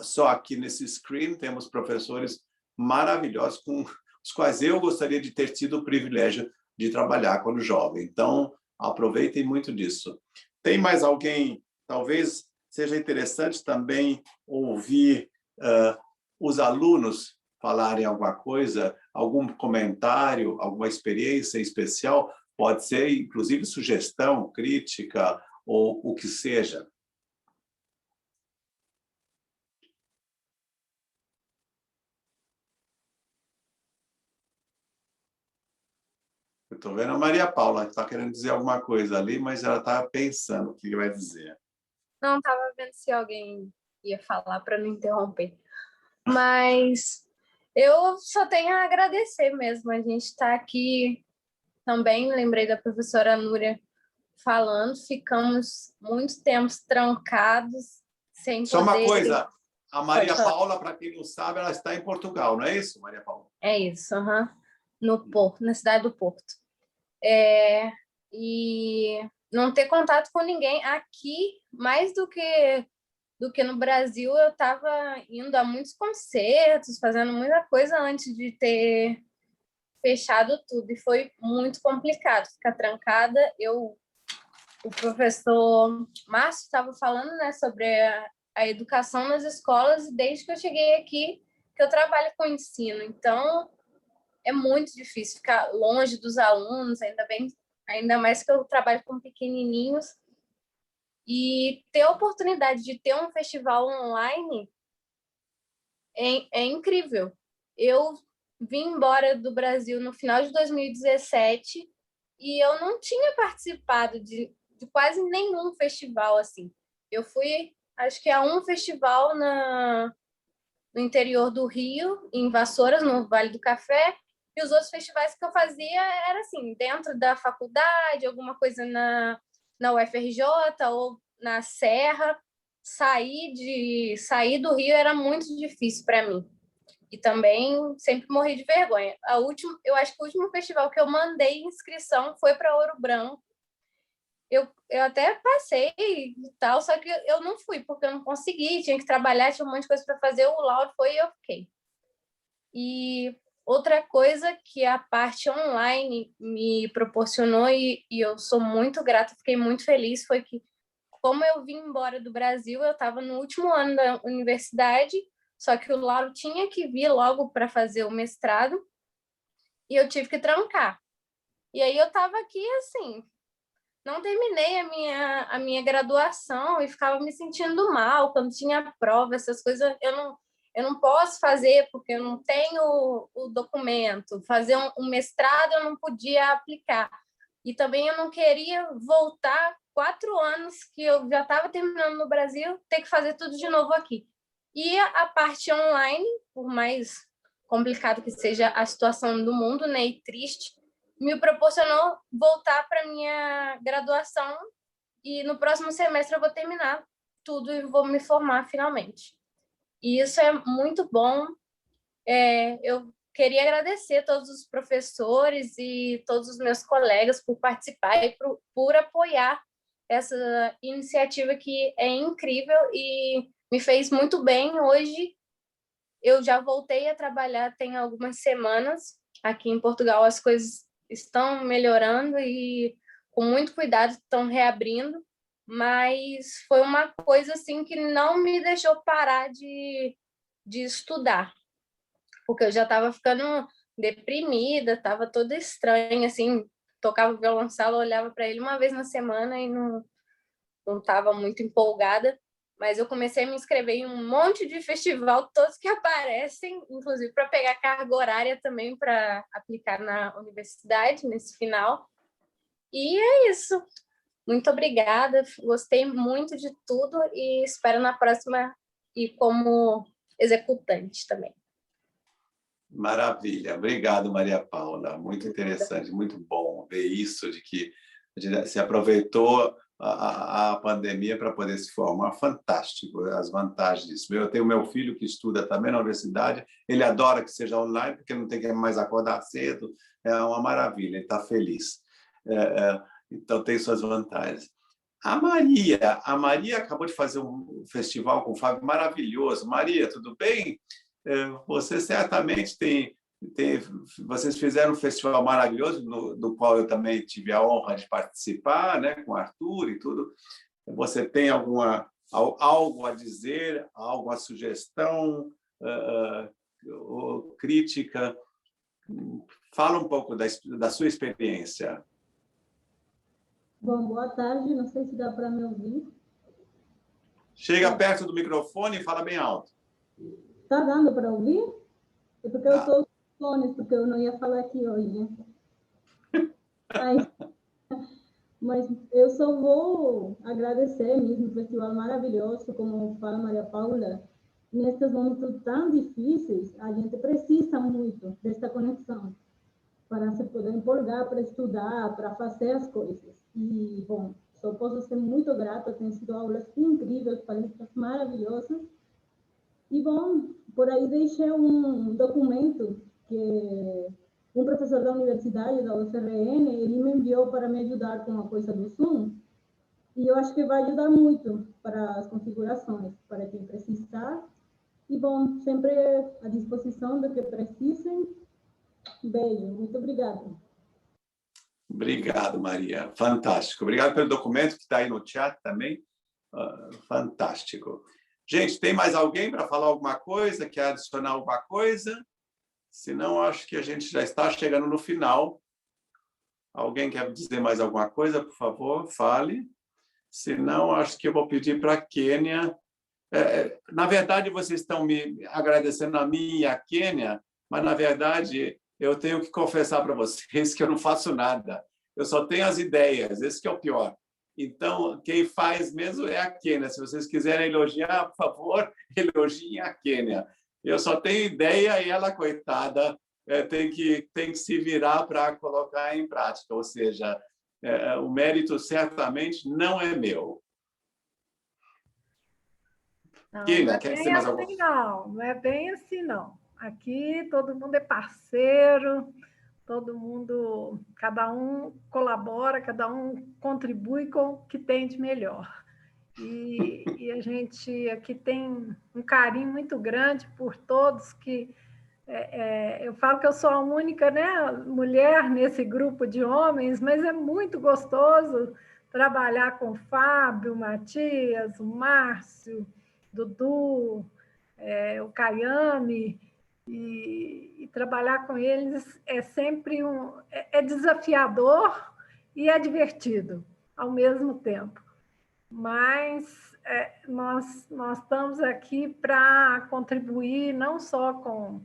só aqui nesse screen, temos professores maravilhosos com os quais eu gostaria de ter tido o privilégio de trabalhar quando jovem. Então, aproveitem muito disso. Tem mais alguém? Talvez seja interessante também ouvir os alunos falarem alguma coisa, algum comentário, alguma experiência especial, pode ser, inclusive, sugestão, crítica, ou o que seja. Eu estou vendo a Maria Paula, que está querendo dizer alguma coisa ali, mas ela está pensando o que vai dizer. Não, estava vendo se alguém ia falar para não interromper. Mas eu só tenho a agradecer mesmo. A gente está aqui também, lembrei da professora Núria falando, ficamos muito tempo trancados, sem poder... Só uma coisa, a Maria Paula, para quem não sabe, ela está em Portugal, não é isso, Maria Paula? É isso, no Porto, na cidade do Porto. E não ter contato com ninguém aqui, mais do que no Brasil, eu estava indo a muitos concertos, fazendo muita coisa antes de ter fechado tudo, e foi muito complicado ficar trancada. O professor Márcio estava falando, né, sobre a educação nas escolas, e desde que eu cheguei aqui, que eu trabalho com ensino, então é muito difícil ficar longe dos alunos, ainda mais que eu trabalho com pequenininhos, e ter a oportunidade de ter um festival online é incrível. Eu vim embora do Brasil no final de 2017 e eu não tinha participado de quase nenhum festival assim. Eu fui, acho que a um festival no interior do Rio, em Vassouras, no Vale do Café, e os outros festivais que eu fazia era assim, dentro da faculdade, alguma coisa na UFRJ ou na Serra. Sair do Rio era muito difícil para mim. E também sempre morri de vergonha. Eu acho que o último festival que eu mandei inscrição foi para Ouro Branco. Eu até passei e tal, só que eu não fui, porque eu não consegui, tinha que trabalhar, tinha um monte de coisa para fazer, o laudo foi e eu fiquei. E outra coisa que a parte online me proporcionou, e eu sou muito grata, fiquei muito feliz, foi que, como eu vim embora do Brasil, eu estava no último ano da universidade, só que o Lauro tinha que vir logo para fazer o mestrado, e eu tive que trancar. E aí eu estava aqui, assim, não terminei a minha graduação e ficava me sentindo mal quando tinha prova, essas coisas eu não posso fazer porque eu não tenho o documento. Fazer um mestrado eu não podia aplicar. E também eu não queria voltar 4 anos que eu já estava terminando no Brasil, ter que fazer tudo de novo aqui. E a parte online, por mais complicado que seja a situação do mundo, né, e triste, me proporcionou voltar para minha graduação e no próximo semestre eu vou terminar tudo e vou me formar finalmente. E isso é muito bom. Eu queria agradecer a todos os professores e todos os meus colegas por participar e por apoiar essa iniciativa que é incrível e me fez muito bem. Hoje eu já voltei a trabalhar tem algumas semanas. Aqui em Portugal as coisas estão melhorando e com muito cuidado estão reabrindo, mas foi uma coisa assim que não me deixou parar de estudar, porque eu já estava ficando deprimida, estava toda estranha, assim, tocava violoncelo, olhava para ele uma vez na semana e não estava muito empolgada, mas eu comecei a me inscrever em um monte de festival, todos que aparecem, inclusive para pegar carga horária também para aplicar na universidade nesse final. E é isso. Muito obrigada, gostei muito de tudo e espero na próxima ir como executante também. Maravilha. Obrigado, Maria Paula. Muito interessante, muito bom ver isso, de que se aproveitou a pandemia para poder se formar. Fantástico, as vantagens disso. Eu tenho meu filho que estuda também na universidade, ele adora que seja online, porque não tem que mais acordar cedo, é uma maravilha, ele está feliz. Então, tem suas vantagens. A Maria acabou de fazer um festival com o Fábio maravilhoso. Maria, tudo bem? Você certamente vocês fizeram um festival maravilhoso, do qual eu também tive a honra de participar, né, com o Arthur e tudo. Você tem algo a dizer, alguma sugestão, ou crítica? Fala um pouco da sua experiência. Bom, boa tarde. Não sei se dá para me ouvir. Chega perto do microfone e fala bem alto. Está dando para ouvir? É porque eu estou com fones, porque eu não ia falar aqui hoje, né? Mas eu só vou agradecer mesmo o festival maravilhoso, como fala Maria Paula. Nesses momentos tão difíceis, a gente precisa muito dessa conexão para se poder empolgar, para estudar, para fazer as coisas. E, bom, só posso ser muito grata, tem sido aulas incríveis, palestras maravilhosas. E, bom, por aí deixei um documento que um professor da universidade, da UFRN, ele me enviou para me ajudar com a coisa do Zoom. E eu acho que vai ajudar muito para as configurações, para quem precisar. E, bom, sempre à disposição do que precisem. Beijo, muito obrigada. Obrigado, Maria. Fantástico. Obrigado pelo documento que está aí no chat também. Fantástico. Gente, tem mais alguém para falar alguma coisa? Quer adicionar alguma coisa? Senão, acho que a gente já está chegando no final. Alguém quer dizer mais alguma coisa? Por favor, fale. Senão, acho que eu vou pedir para a Kênia. Na verdade, vocês estão me agradecendo a mim e a Kênia, mas, na verdade, eu tenho que confessar para vocês que eu não faço nada. Eu só tenho as ideias, esse que é o pior. Então, quem faz mesmo é a Kênia. Se vocês quiserem elogiar, por favor, elogiem a Kênia. Eu só tenho ideia e ela, coitada, tem que se virar para colocar em prática. Ou seja, o mérito certamente não é meu. Kênia, quer dizer mais alguma coisa? Não é bem assim, não. Aqui todo mundo é parceiro, todo mundo, cada um colabora, cada um contribui com o que tem de melhor. E a gente aqui tem um carinho muito grande por todos que Eu falo que eu sou a única, né, mulher nesse grupo de homens, mas é muito gostoso trabalhar com o Fábio, o Matias, o Márcio, Dudu, o Caiame, e trabalhar com eles é sempre é desafiador e é divertido ao mesmo tempo. Mas nós estamos aqui para contribuir não só com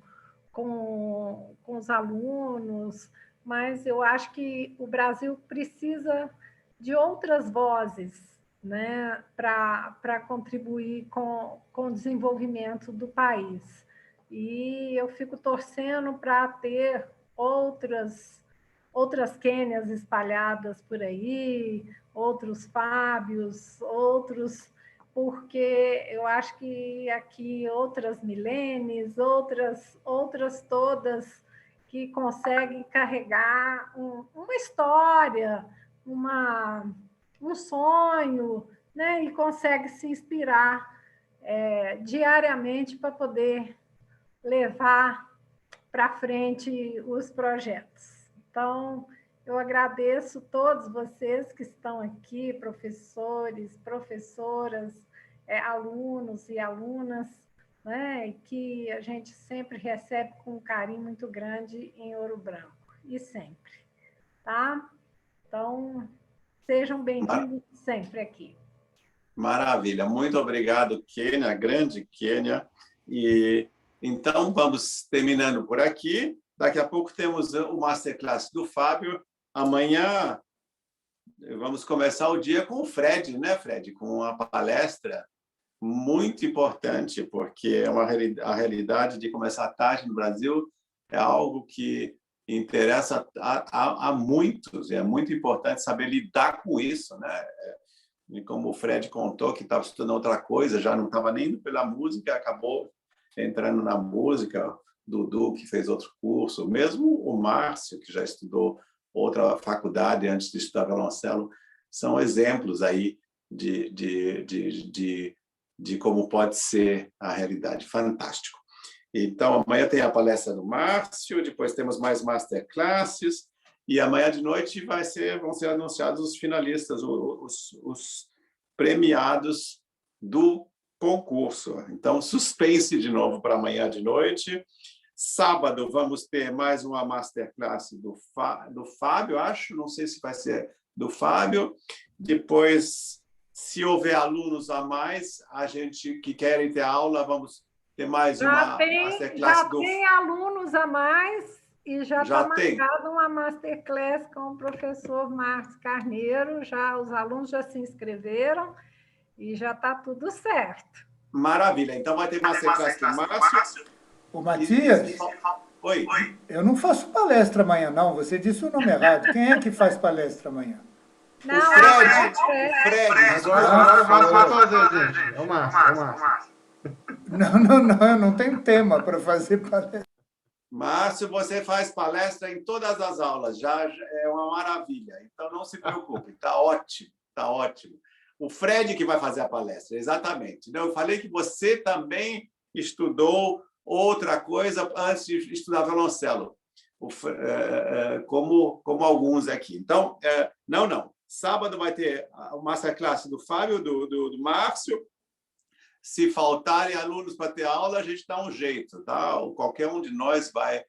os alunos, mas eu acho que o Brasil precisa de outras vozes, né, para contribuir com o desenvolvimento do país. E eu fico torcendo para ter outras Quênias espalhadas por aí, outros Fábios, outros, porque eu acho que aqui outras Milenes, outras todas que conseguem carregar uma história, um sonho, né? E conseguem se inspirar diariamente para poder levar para frente os projetos. Então, eu agradeço todos vocês que estão aqui, professores, professoras, alunos e alunas, né, que a gente sempre recebe com um carinho muito grande em Ouro Branco, e sempre, tá? Então, sejam bem-vindos sempre aqui. Maravilha, muito obrigado, Kênia, grande Kênia. E então, vamos terminando por aqui. Daqui a pouco temos o Masterclass do Fábio. Amanhã vamos começar o dia com o Fred, né, Fred? Com uma palestra muito importante, porque a realidade de começar tarde no Brasil é algo que interessa a muitos. É muito importante saber lidar com isso, né? E como o Fred contou, que estava estudando outra coisa, já não estava nem indo pela música, acabou entrando na música. Dudu, que fez outro curso, mesmo o Márcio, que já estudou outra faculdade antes de estudar violoncelo, são exemplos aí de como pode ser a realidade. Fantástico. Então, amanhã tem a palestra do Márcio, depois temos mais masterclasses, e amanhã de noite vão ser anunciados os finalistas, os premiados do concurso. Então, suspense de novo para amanhã de noite. Sábado vamos ter mais uma masterclass do Fábio, acho, não sei se vai ser do Fábio. Depois, se houver alunos a mais, a gente que querem ter aula, vamos ter mais uma masterclass do... Já tem alunos a mais e já está marcado uma masterclass com o professor Márcio Carneiro. Os alunos já se inscreveram e já está tudo certo. Maravilha, então vai ter masterclass do Márcio. Ô, Matias, Oi. Eu não faço palestra amanhã, não. Você disse o nome errado. Quem é que faz palestra amanhã? Não, o Fred. Agora vai fazer, gente. É o Márcio. Não, eu não tenho tema para fazer palestra. Márcio, você faz palestra em todas as aulas, já é uma maravilha. Então, não se preocupe, está ótimo, está ótimo. O Fred que vai fazer a palestra, exatamente. Eu falei que você também estudou outra coisa antes de estudar violoncelo, como alguns aqui. Então, não. Sábado vai ter o masterclass do Fábio, do Márcio. Se faltarem alunos para ter aula, a gente dá um jeito, tá? Qualquer um de nós vai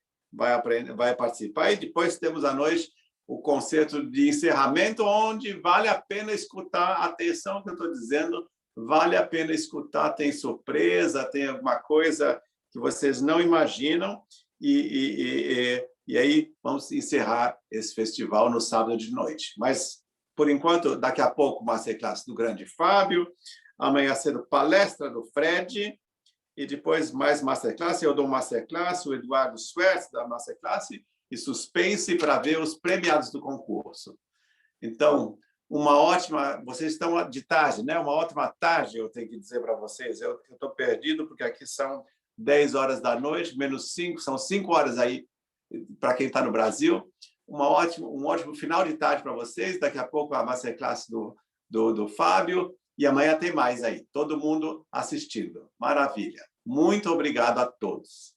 aprender, vai participar. E depois temos à noite o concerto de encerramento, onde vale a pena escutar. Atenção que eu estou dizendo, vale a pena escutar. Tem surpresa, tem alguma coisa que vocês não imaginam, e aí vamos encerrar esse festival no sábado de noite. Mas, por enquanto, daqui a pouco, masterclass do grande Fábio, amanhã cedo palestra do Fred, e depois mais masterclass, eu dou masterclass, o Eduardo Schwertz dá masterclass, e suspense para ver os premiados do concurso. Então, vocês estão de tarde, né? Uma ótima tarde, eu tenho que dizer para vocês. Eu estou perdido, porque aqui são 10 horas da noite, menos 5, são 5 horas aí para quem está no Brasil. Um ótimo final de tarde para vocês. Daqui a pouco a masterclass do Fábio, e amanhã tem mais aí. Todo mundo assistindo. Maravilha. Muito obrigado a todos.